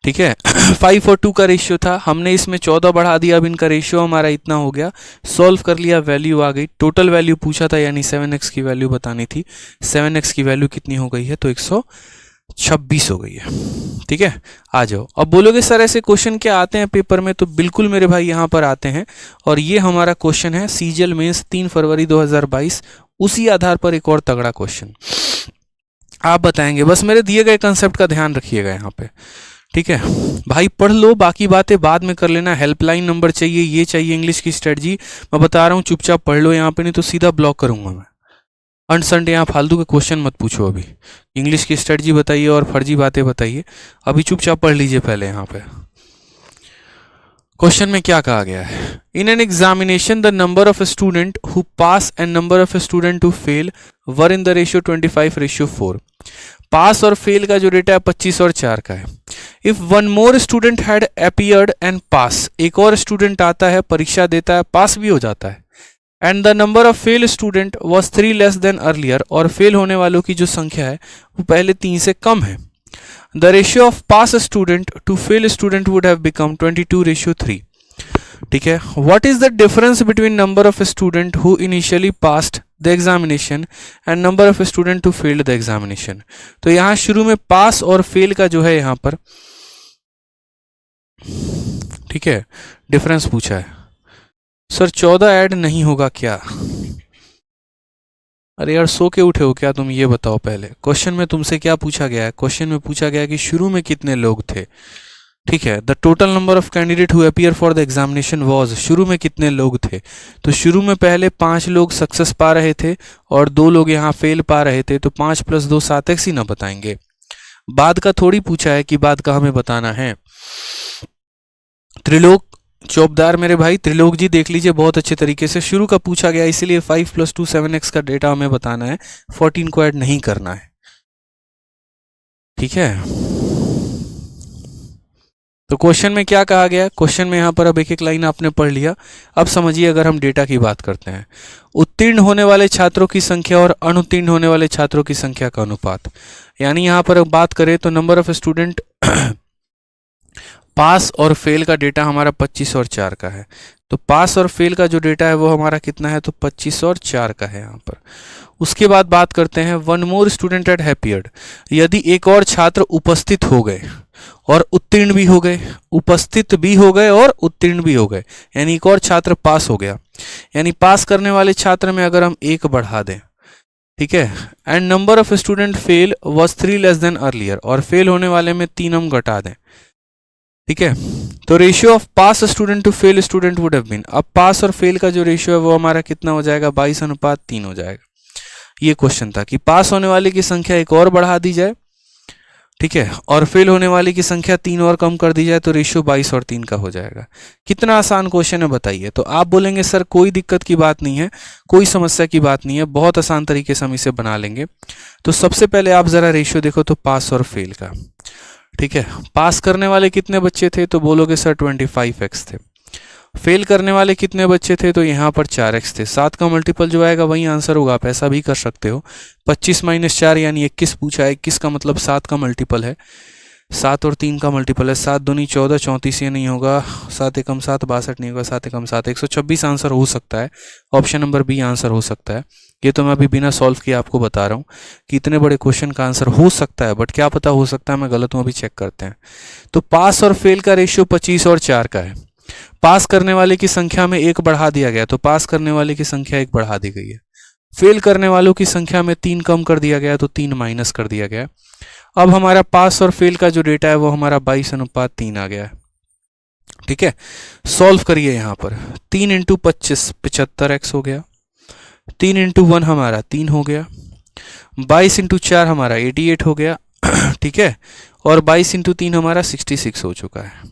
ठीक है, 5 और 2 का रेशियो था, हमने इसमें 14 बढ़ा दिया, अब इनका रेशियो हमारा इतना हो गया, सॉल्व कर लिया, वैल्यू आ गई, टोटल वैल्यू पूछा था यानी 7x की वैल्यू बतानी थी, 7x की वैल्यू कितनी हो गई है, तो 126 हो गई है। ठीक है, आ जाओ। अब बोलोगे सर ऐसे क्वेश्चन क्या आते हैं पेपर में, तो बिल्कुल मेरे भाई यहाँ पर आते हैं, और ये हमारा क्वेश्चन है सीजीएल मेंस 3 फरवरी 2022, उसी आधार पर एक और तगड़ा क्वेश्चन आप बताएंगे। बस मेरे दिए गए कंसेप्ट का ध्यान रखिएगा यहाँ पे। ठीक है भाई, पढ़ लो, बाकी बातें बाद में कर लेना। हेल्पलाइन नंबर चाहिए, ये चाहिए, इंग्लिश की स्ट्रेटजी, मैं बता रहा हूँ चुपचाप पढ़ लो यहाँ पे, नहीं तो सीधा ब्लॉक करूंगा मैं। अनसंट यहाँ फालतू के क्वेश्चन मत पूछो, अभी इंग्लिश की स्ट्रेटजी बताइए और फर्जी बातें बताइए, अभी चुपचाप पढ़ लीजिए पहले। यहाँ पे क्वेश्चन में क्या कहा गया है, in an examination the number of student who pass and number of student who fail were in the ratio 25:4। पास और फेल का जो डेटा है 25 और 4 का है। If one more student had appeared and pass, एक और स्टूडेंट आता है, परीक्षा देता है, पास भी हो जाता है, and the number of fail student was 3 less than earlier, और फेल होने वालों की जो संख्या है वो पहले 3 से कम है, the ratio of pass student to fail student would have become 22:3। ठीक है, what is the difference between number of student who initially passed the examination and number of student who failed the examination. तो यहाँ शुरू में पास और fail का जो है यहाँ पर, ठीक है, डिफरेंस पूछा है। सर 14 ऐड नहीं होगा क्या? अरे यार सो के उठे हो क्या तुम, ये बताओ पहले। क्वेश्चन में तुमसे क्या पूछा गया है, क्वेश्चन में पूछा गया है कि शुरू में कितने लोग थे, ठीक है। The total number of candidate who appear for the examination was, शुरू में कितने लोग थे, तो शुरू में पहले 5 लोग सक्सेस पा रहे थे और 2 लोग यहाँ फेल पा रहे थे, तो 5 + 2 7x ही ना बताएंगे। बाद का थोड़ी पूछा है कि बाद का हमें बताना है। त्रिलोक चौबदार मेरे भाई, त्रिलोक जी देख लीजिए बहुत अच्छे तरीके से, शुरू का पूछा गया इसलिए 5 + 2 7x का डेटा हमें बताना है, 14 को ऐड नहीं करना है। ठीक है, तो क्वेश्चन में क्या कहा गया, क्वेश्चन में यहाँ पर अब एक एक लाइन आपने पढ़ लिया। अब समझिए अगर हम डेटा की बात करते हैं, उत्तीर्ण होने वाले छात्रों की संख्या और अनुत्तीर्ण होने वाले छात्रों की संख्या का अनुपात, यानी यहाँ पर बात करें तो नंबर ऑफ स्टूडेंट पास और फेल का डेटा हमारा 25 और 4 का है, तो पास और फेल का जो डेटा है वो हमारा कितना है, तो 25 और 4 का है यहाँ पर। उसके बाद बात करते हैं वन मोर स्टूडेंट एट हैप्पियर्ड, यदि एक और छात्र उपस्थित हो गए और उत्तीर्ण भी हो गए, उपस्थित भी हो गए और उत्तीर्ण भी हो गए, यानी एक और छात्र पास हो गया, यानी पास करने वाले छात्र में अगर हम 1 बढ़ा दें, ठीक है, and number of student fail was 3 less than earlier, और फेल होने वाले में 3 हम घटा दें, ठीक है, तो ratio of pass student to fail student would have been, अब पास और फेल का जो रेशियो है वो हमारा कितना हो जाएगा, 22:3 हो जाएगा। ये क्वेश्चन था कि पास होने वाले की संख्या 1 और बढ़ा दी जाए, ठीक है, और फेल होने वाले की संख्या 3 और कम कर दी जाए, तो रेशियो 22 और 3 का हो जाएगा। कितना आसान क्वेश्चन है बताइए। तो आप बोलेंगे सर कोई दिक्कत की बात नहीं है, कोई समस्या की बात नहीं है, बहुत आसान तरीके से हम इसे बना लेंगे। तो सबसे पहले आप जरा रेशियो देखो तो पास और फेल का, ठीक है, पास करने वाले कितने बच्चे थे, तो बोलोगे सर 25x थे, फेल करने वाले कितने बच्चे थे, तो यहाँ पर 4x थे, 7 का मल्टीपल जो आएगा वही आंसर होगा, आप ऐसा भी कर सकते हो, 25 - 4 यानी 21 पूछा है, 21 का मतलब 7 का मल्टीपल है, 7 और 3 का मल्टीपल है, 7 दूनी 14, 34 ये नहीं होगा, 7 एकम 7 62 नहीं होगा, 7 एकम 7 126 आंसर हो सकता है, ऑप्शन नंबर बी आंसर हो सकता है। ये तो मैं अभी बिना सॉल्व किए आपको बता रहा हूँ कि इतने बड़े क्वेश्चन का आंसर हो सकता है, बट क्या पता हो सकता है मैं गलत हूँ, अभी चेक करते हैं। तो पास और फेल का रेशियो 25 और 4 का है, पास करने वाले की संख्या में 1 बढ़ा दिया गया, तो पास करने वाले की संख्या 1 बढ़ा दी गई है, फेल करने वालों की संख्या में 3 कम कर दिया गया, तो 3 माइनस कर दिया गया। अब हमारा पास और फेल का जो डेटा है वो हमारा 22:3 आ गया है, ठीक है। सॉल्व करिए यहाँ पर, 3 × 25 75x हो गया, 3 × 1 हमारा 3 हो गया, 22 × 4 हमारा 88 हो गया, ठीक है, और 22 × 3 हमारा 66 हो चुका है।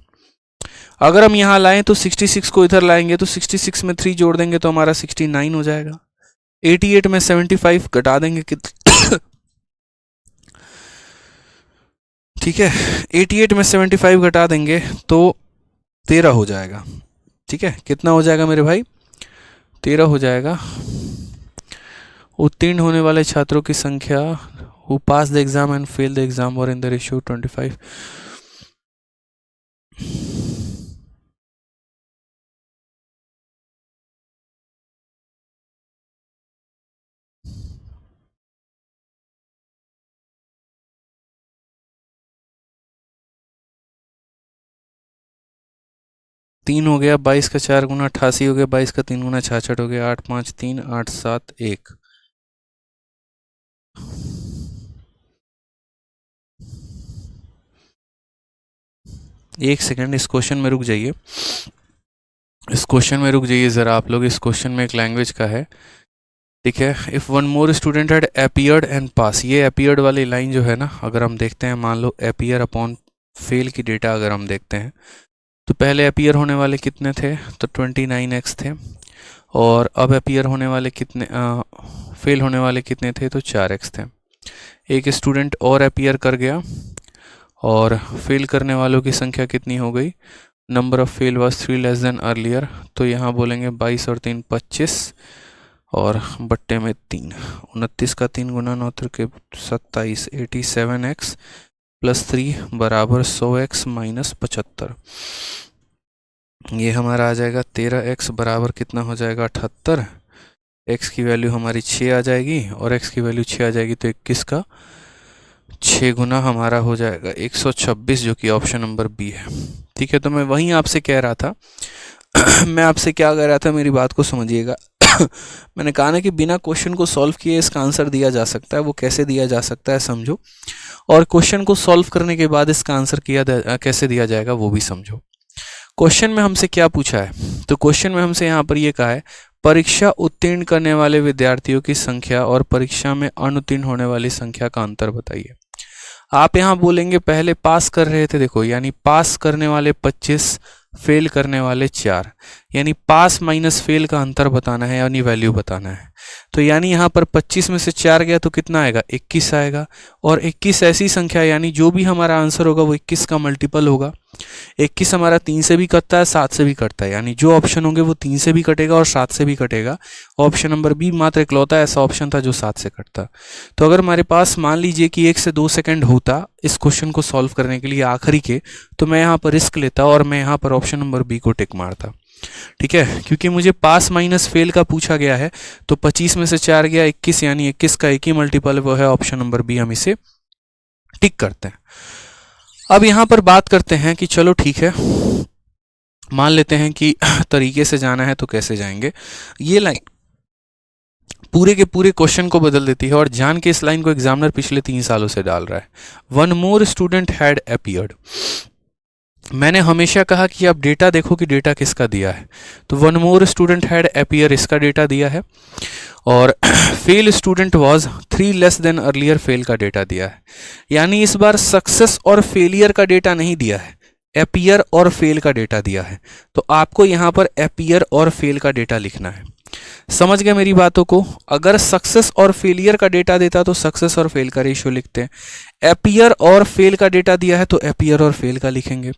अगर हम यहाँ लाएं तो 66 को इधर लाएंगे तो 66 में 3 जोड़ देंगे तो हमारा 69 हो जाएगा, 88 में 75 घटा देंगे ठीक है, 88 में 75 घटा देंगे तो 13 हो जाएगा, ठीक है, कितना हो जाएगा मेरे भाई, 13 हो जाएगा। उत्तीर्ण होने वाले छात्रों की संख्या who pass the exam and fail the exam और इन द रेशियो 25। तीन हो गया, 22 का 4 गुना 88 हो गया, 22 का 3 गुना 66 हो गया, 8 5 3 8 7 1। एक सेकेंड, इस क्वेश्चन में रुक जाइए, इस क्वेश्चन में रुक जाइए ज़रा आप लोग, इस क्वेश्चन में एक लैंग्वेज का है, ठीक है। If one more student had appeared and pass, ये अपीयर्ड वाली लाइन जो है ना, अगर हम देखते हैं, मान लो अपीयर अपॉन फेल की डेटा अगर हम देखते हैं, तो पहले अपीयर होने वाले कितने थे, तो 29x थे, और अब अपीयर होने वाले कितने, फेल होने वाले कितने थे, तो 4x थे। एक स्टूडेंट और अपीयर कर गया और फेल करने वालों की संख्या कितनी हो गई, number of fail was 3 less than earlier, तो यहाँ बोलेंगे 22 और 3 25 और बट्टे में 3, 29 का 3 गुना 9 के 27, 87x + 3 बराबर 100x - 75, ये हमारा आ जाएगा 13x बराबर कितना हो जाएगा 78, x की वैल्यू हमारी 6 आ जाएगी, और x की वैल्यू 6 आ जाएगी तो 21 का 6 गुना हमारा हो जाएगा 126, जो कि ऑप्शन नंबर बी है, ठीक है। तो मैं वहीं आपसे कह रहा था मैं आपसे क्या कह रहा था, मेरी बात को समझिएगा मैंने कहा ना कि बिना क्वेश्चन को सॉल्व किए इसका आंसर दिया जा सकता है, वो कैसे दिया जा सकता है समझो, और क्वेश्चन को सॉल्व करने के बाद इसका आंसर कैसे दिया जाएगा वो भी समझो। क्वेश्चन में हमसे क्या पूछा है, तो क्वेश्चन में हमसे यहाँ पर ये कहा है परीक्षा उत्तीर्ण करने वाले विद्यार्थियों की संख्या और परीक्षा में अनुत्तीर्ण होने वाली संख्या का अंतर बताइए। आप यहाँ बोलेंगे पहले पास कर रहे थे, देखो यानी पास करने वाले 25, फेल करने वाले 4, यानी पास माइनस फेल का अंतर बताना है यानी वैल्यू बताना है। तो यानी यहाँ पर 25 में से 4 गया तो कितना आएगा, 21 आएगा, और 21 ऐसी संख्या यानी जो भी हमारा आंसर होगा वो 21 का मल्टीपल होगा। 21 हमारा 3 से भी कटता है, 7 से भी कटता है, यानी जो ऑप्शन होंगे वो 3 से भी कटेगा और 7 से भी कटेगा। ऑप्शन नंबर बी मात्र इकलौता ऐसा ऑप्शन था जो 7 से कटता। तो अगर हमारे पास मान लीजिए कि 1 से 2 सेकंड होता इस क्वेश्चन को सॉल्व करने के लिए आखिरी के, तो मैं यहाँ पर रिस्क लेता और मैं यहाँ पर ऑप्शन नंबर बी को टिक मारता। ठीक है, क्योंकि मुझे पास माइनस फेल का पूछा गया है, तो 25 में से 4 गया 21, यानी 21 का एक ही मल्टीपल वो है ऑप्शन नंबर बी, हम इसे टिक करते हैं। अब यहां पर बात करते हैं कि चलो ठीक है, मान लेते हैं कि तरीके से जाना है तो कैसे जाएंगे। ये लाइन पूरे के पूरे क्वेश्चन को बदल देती है, और जान के इस लाइन को एग्जामिनर पिछले 3 सालों से डाल रहा है। 1 more स्टूडेंट हैड अपीयर्ड। मैंने हमेशा कहा कि आप डेटा देखो कि डेटा किसका दिया है, तो 1 more स्टूडेंट हैड अपीयर इसका डेटा दिया है, और fail student was 3 less than earlier fail का डेटा दिया है। यानी इस बार सक्सेस और फेलियर का डेटा नहीं दिया है, अपीयर और फेल का डेटा दिया है। तो आपको यहाँ पर अपीयर और फेल का डेटा लिखना है। समझ गए मेरी बातों को? अगर सक्सेस और फेलियर का डेटा देता तो सक्सेस और फेल का रेशियो लिखते हैं। अपीयर और फेल का डेटा दिया है तो अपीयर और फेल का लिखेंगे।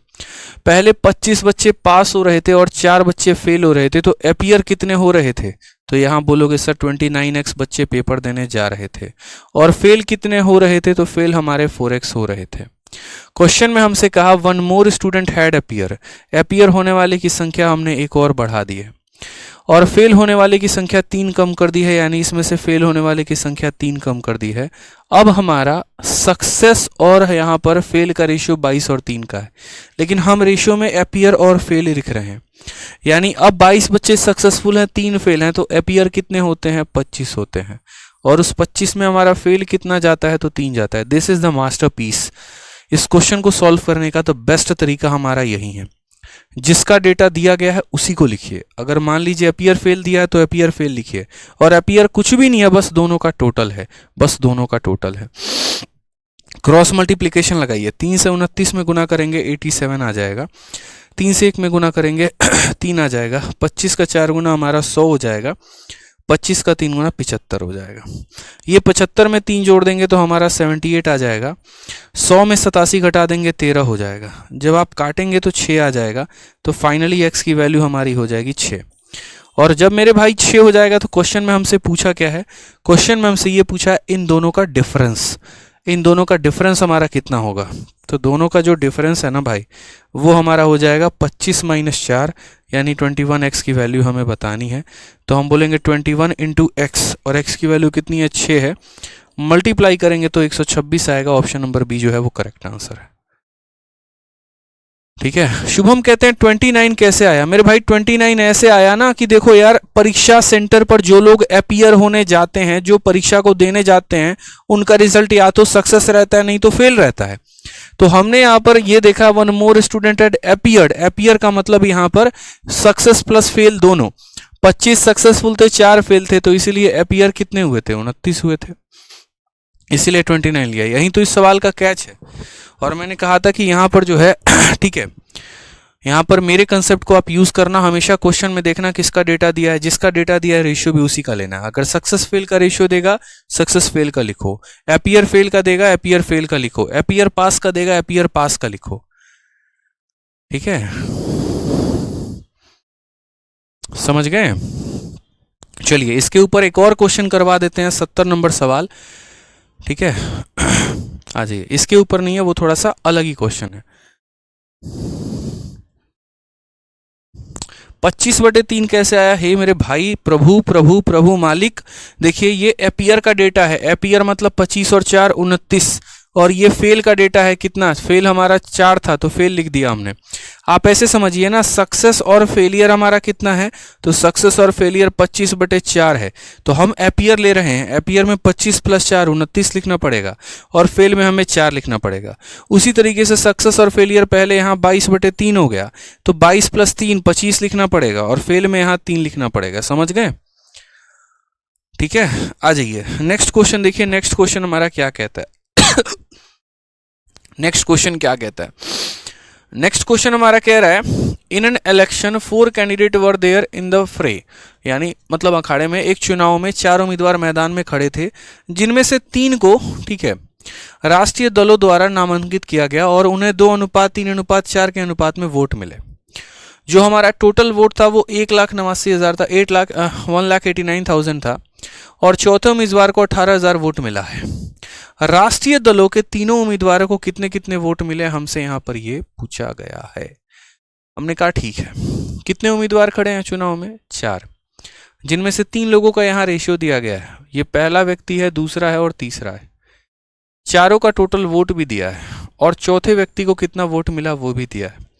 पहले 25 बच्चे पास हो रहे थे और 4 बच्चे फेल हो रहे थे, तो अपीयर कितने हो रहे थे, तो यहाँ बोलोगे सर 29x बच्चे पेपर देने जा रहे थे, और फेल कितने हो रहे थे, तो फेल हमारे 4x हो रहे थे। क्वेश्चन में हमसे कहा 1 more student had appear, appear होने वाले की संख्या हमने एक और बढ़ा दी है, और फेल होने वाले की संख्या 3 कम कर दी है, यानी इसमें से फेल होने वाले की संख्या 3 कम कर दी है। अब हमारा सक्सेस और यहाँ पर फेल का रेशियो 22 और 3 का है, लेकिन हम रेशियो में अपीयर और फेल लिख रहे हैं। यानी अब 22 बच्चे सक्सेसफुल हैं, 3 फेल हैं, तो अपीयर कितने होते हैं, 25 होते हैं, और उस 25 में हमारा फेल कितना जाता है, तो 3 जाता है। This is the masterpiece. इस क्वेश्चन को सॉल्व करने का तो बेस्ट तरीका हमारा यही है, जिसका डेटा दिया गया है उसी को लिखिए। अगर मान लीजिए अपीयर फेल दिया है तो अपीयर फेल लिखिए, और अपीयर कुछ भी नहीं है, बस दोनों का टोटल है, बस दोनों का टोटल है। क्रॉस मल्टीप्लिकेशन लगाइए, 3 से 29 में गुना करेंगे 87 आ जाएगा, 3 से 1 में गुना करेंगे 3 आ जाएगा, 25 का 4 गुना हमारा 100 हो जाएगा, 25 का 3 गुना 75 हो जाएगा। ये 75 में 3 जोड़ देंगे तो हमारा 78 आ जाएगा, 100 में 87 घटा देंगे 13 हो जाएगा, जब आप काटेंगे तो 6 आ जाएगा, तो फाइनली x की वैल्यू हमारी हो जाएगी 6। और जब मेरे भाई 6 हो जाएगा तो क्वेश्चन में हमसे पूछा क्या है, क्वेश्चन में हमसे ये पूछा इन दोनों का डिफरेंस, इन दोनों का डिफरेंस हमारा कितना होगा, तो दोनों का जो डिफरेंस है ना भाई, वो हमारा हो जाएगा 25 - 4, यानी 21x की वैल्यू हमें बतानी है। तो हम बोलेंगे 21 × x, और x की वैल्यू कितनी है, 6 है, मल्टीप्लाई करेंगे तो 126 आएगा। ऑप्शन नंबर बी जो है वो करेक्ट आंसर है। ठीक है, शुभम कहते हैं 29 कैसे आया? मेरे भाई 29 ऐसे आया ना कि देखो यार, परीक्षा सेंटर पर जो लोग अपीयर होने जाते हैं, जो परीक्षा को देने जाते हैं, उनका रिजल्ट या तो सक्सेस रहता है नहीं तो फेल रहता है। तो हमने यहाँ पर ये देखा 1 more student had appeared, appear का मतलब यहाँ पर सक्सेस प्लस फेल दोनों, 25 सक्सेसफुल थे 4 फेल थे, तो इसीलिए अपीयर कितने हुए थे, 29 हुए थे, इसीलिए 29 लिया। यही तो इस सवाल का कैच है। और मैंने कहा था कि यहाँ पर जो है ठीक है, यहाँ पर मेरे कंसेप्ट को आप यूज करना, हमेशा क्वेश्चन में देखना किसका डेटा दिया है, जिसका डेटा दिया है रेशियो भी उसी का लेना है। अगर सक्सेस फेल का रेशियो देगा, सक्सेस फेल का लिखो, अपीयर फेल का देगा, अपीयर फेल का लिखो, अपीयर पास का देगा, अपीयर पास का लिखो। ठीक है, समझ गए? चलिए इसके ऊपर एक और क्वेश्चन करवा देते हैं, 70 नंबर सवाल। ठीक है, आ जाइए, इसके ऊपर नहीं है, वो थोड़ा सा अलग ही क्वेश्चन है। 25/3 कैसे आया? हे मेरे भाई, प्रभु प्रभु प्रभु मालिक। देखिए ये अपीयर का डेटा है, अपीयर मतलब 25 और 4 29, और ये फेल का डेटा है कितना, फेल हमारा 4 था तो फेल लिख दिया हमने। आप ऐसे समझिए ना, सक्सेस और फेलियर हमारा कितना है, तो सक्सेस और फेलियर 25/4 है। तो हम एपियर ले रहे हैं, एपियर में 25 + 4 29 लिखना पड़ेगा, और फेल में हमें 4 लिखना पड़ेगा। उसी तरीके से सक्सेस और फेलियर पहले यहाँ 22/3 हो गया, तो 22 + 3 25 लिखना पड़ेगा, और फेल में यहाँ 3 लिखना पड़ेगा। समझ गए? ठीक है, आ जाइए नेक्स्ट क्वेश्चन देखिए। नेक्स्ट क्वेश्चन हमारा क्या कहता है नेक्स्ट क्वेश्चन क्या कहता है? नेक्स्ट क्वेश्चन हमारा कह रहा है in an election 4 candidate were there in the fray, यानी मतलब अखाड़े में एक चुनाव में 4 उम्मीदवार मैदान में खड़े थे, जिनमें से 3 को, ठीक है, राष्ट्रीय दलों द्वारा नामांकित किया गया और उन्हें 2:3:4 के अनुपात में वोट मिले। जो हमारा टोटल वोट था वो 1,89,000 था, 1,89,000 था, और चौथे उम्मीदवार को 18,000 वोट मिला है। राष्ट्रीय दलों के तीनों उम्मीदवारों को कितने कितने वोट मिले, हमसे यहाँ पर ये पूछा गया है। हमने कहा ठीक है, कितने उम्मीदवार खड़े हैं चुनाव में? 4, जिनमें से 3 लोगों का यहाँ रेशियो दिया गया है। ये पहला व्यक्ति है, दूसरा है और तीसरा है। चारों का टोटल वोट भी दिया है, और चौथे व्यक्ति को कितना वोट मिला वो भी दिया है।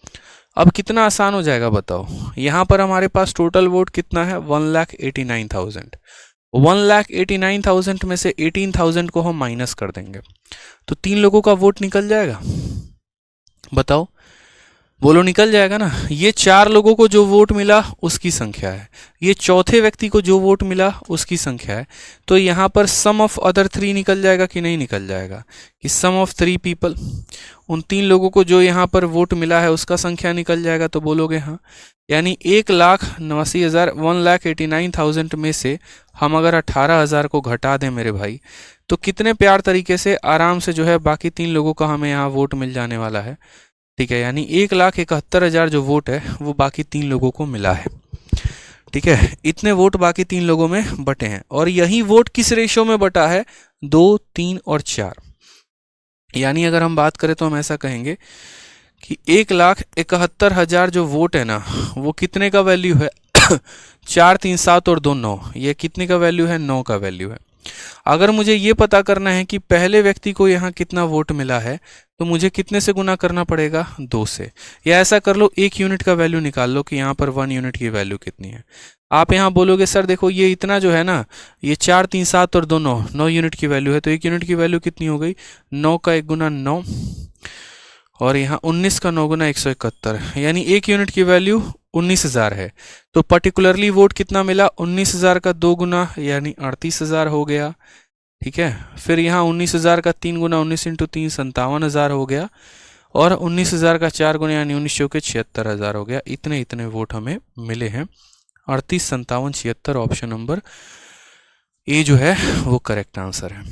अब कितना आसान हो जाएगा बताओ। यहाँ पर हमारे पास टोटल वोट कितना है? 1,89,000। 1,89,000 में से 18,000 को हम माइनस कर देंगे, तो 3 लोगों का वोट निकल जाएगा। बताओ, बोलो निकल जाएगा ना। ये 4 लोगों को जो वोट मिला उसकी संख्या है, ये चौथे व्यक्ति को जो वोट मिला उसकी संख्या है। तो यहाँ पर सम ऑफ अदर 3 निकल जाएगा कि नहीं निकल जाएगा? कि सम ऑफ 3 पीपल, उन 3 लोगों को जो यहाँ पर वोट मिला है उसका संख्या निकल जाएगा। तो बोलोगे हाँ, यानी 1,89,000 1,89,000 में से हम अगर 18,000 को घटा दें मेरे भाई, तो कितने प्यार तरीके से आराम से जो है बाकी 3 लोगों का हमें यहाँ वोट मिल जाने वाला है। ठीक है, यानी 1,71,000 जो वोट है वो बाकी 3 लोगों को मिला है। ठीक है, इतने वोट बाकी 3 लोगों में बटे हैं, और यही वोट किस रेशियो में बटा है? 2, 3 और 4। यानी अगर हम बात करें तो हम ऐसा कहेंगे कि 1,71,000 जो वोट है ना, वो कितने का वैल्यू है? 4, 3, 7 और 2, 9। ये कितने का वैल्यू है? 9 का वैल्यू है। अगर मुझे ये पता करना है कि पहले व्यक्ति को यहाँ कितना वोट मिला है, तो मुझे कितने से गुना करना पड़ेगा? 2 से। या ऐसा कर लो, 1 यूनिट का वैल्यू निकाल लो कि यहाँ पर 1 यूनिट की वैल्यू कितनी है। आप यहाँ बोलोगे सर देखो ये इतना जो है ना, ये 4, 3, 7 और 2, 9 यूनिट की वैल्यू है, तो 1 यूनिट की वैल्यू कितनी हो गई? 9 का 1 गुना 9, और यहाँ 19 का 9 गुना 171, यानी 1 यूनिट की वैल्यू 19,000 है। तो पर्टिकुलरली वोट कितना मिला? 19,000 का 2 गुना यानी 38,000 हो गया। ठीक है, फिर यहाँ 19,000 का 3 गुना 19 × 3 57,000 हो गया, और 19,000 का 4 गुना यानी 19 चौके 76,000 हो गया। इतने इतने वोट हमें मिले हैं। 38, 57, 76 ऑप्शन नंबर ए जो है वो करेक्ट आंसर है।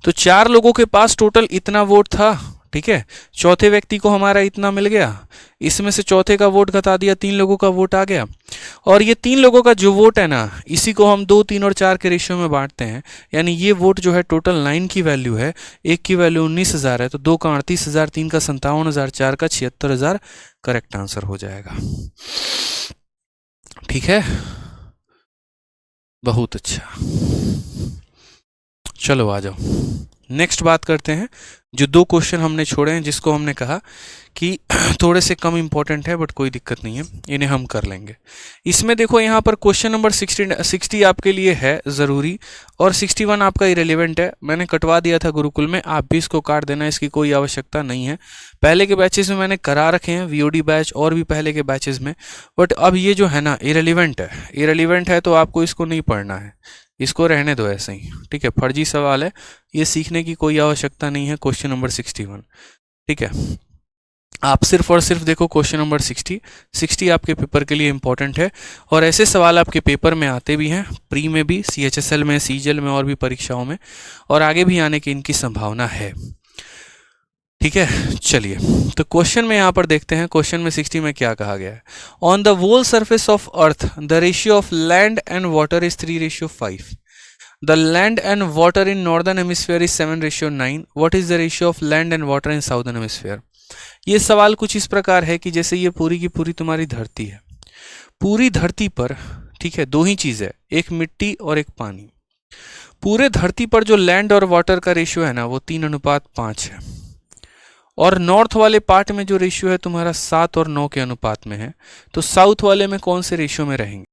तो 4 लोगों के पास टोटल इतना वोट था। ठीक है, चौथे व्यक्ति को हमारा इतना मिल गया, इसमें से चौथे का वोट घटा दिया, 3 लोगों का वोट आ गया। और ये 3 लोगों का जो वोट है ना, इसी को हम 2, 3 और 4 के रेशियो में बांटते हैं। यानी ये वोट जो है टोटल 9 की वैल्यू है, 1 की वैल्यू 19,000 है, तो 2 का 38,000, 3 का 57,000, 4 का 76,000 करेक्ट आंसर हो जाएगा। ठीक है, बहुत अच्छा। चलो आ जाओ, नेक्स्ट बात करते हैं। जो 2 क्वेश्चन हमने छोड़े हैं, जिसको हमने कहा कि थोड़े से कम इंपॉर्टेंट है, बट कोई दिक्कत नहीं है, इन्हें हम कर लेंगे। इसमें देखो यहाँ पर क्वेश्चन नंबर 60 आपके लिए है ज़रूरी, और 61 आपका इरेलीवेंट है। मैंने कटवा दिया था गुरुकुल में, आप भी इसको काट देना, इसकी कोई आवश्यकता नहीं है। पहले के बैचेस में मैंने करा रखे हैं, VOD बैच और भी पहले के बैचेस में, बट अब ये जो है ना इरेलीवेंट है, इरेलीवेंट है तो आपको इसको नहीं पढ़ना है, इसको रहने दो ऐसे ही। ठीक है, फर्जी सवाल है, ये सीखने की कोई आवश्यकता नहीं है। क्वेश्चन नंबर 61, ठीक है, आप सिर्फ और सिर्फ देखो क्वेश्चन नंबर 60 आपके पेपर के लिए इंपॉर्टेंट है, और ऐसे सवाल आपके पेपर में आते भी हैं, प्री में भी, CHSL में, CGL में और भी परीक्षाओं में, और आगे भी आने की इनकी संभावना है। ठीक है, चलिए तो क्वेश्चन में यहाँ पर देखते हैं। क्वेश्चन में 60 में क्या कहा गया है? On the whole surface of earth the ratio of land and water is 3:5। The land and water in northern hemisphere is 7:9। What is the ratio of land and water in southern hemisphere? ये सवाल कुछ इस प्रकार है कि जैसे ये पूरी की पूरी तुम्हारी धरती है, पूरी धरती पर, ठीक है, 2 ही चीज़ है, एक मिट्टी और एक पानी। पूरे धरती पर जो लैंड और वाटर का रेशियो है ना वो 3:5 है, और नॉर्थ वाले पार्ट में जो रेशियो है तुम्हारा 7 और 9 के अनुपात में है, तो साउथ वाले में कौन से रेशियो में रहेंगे?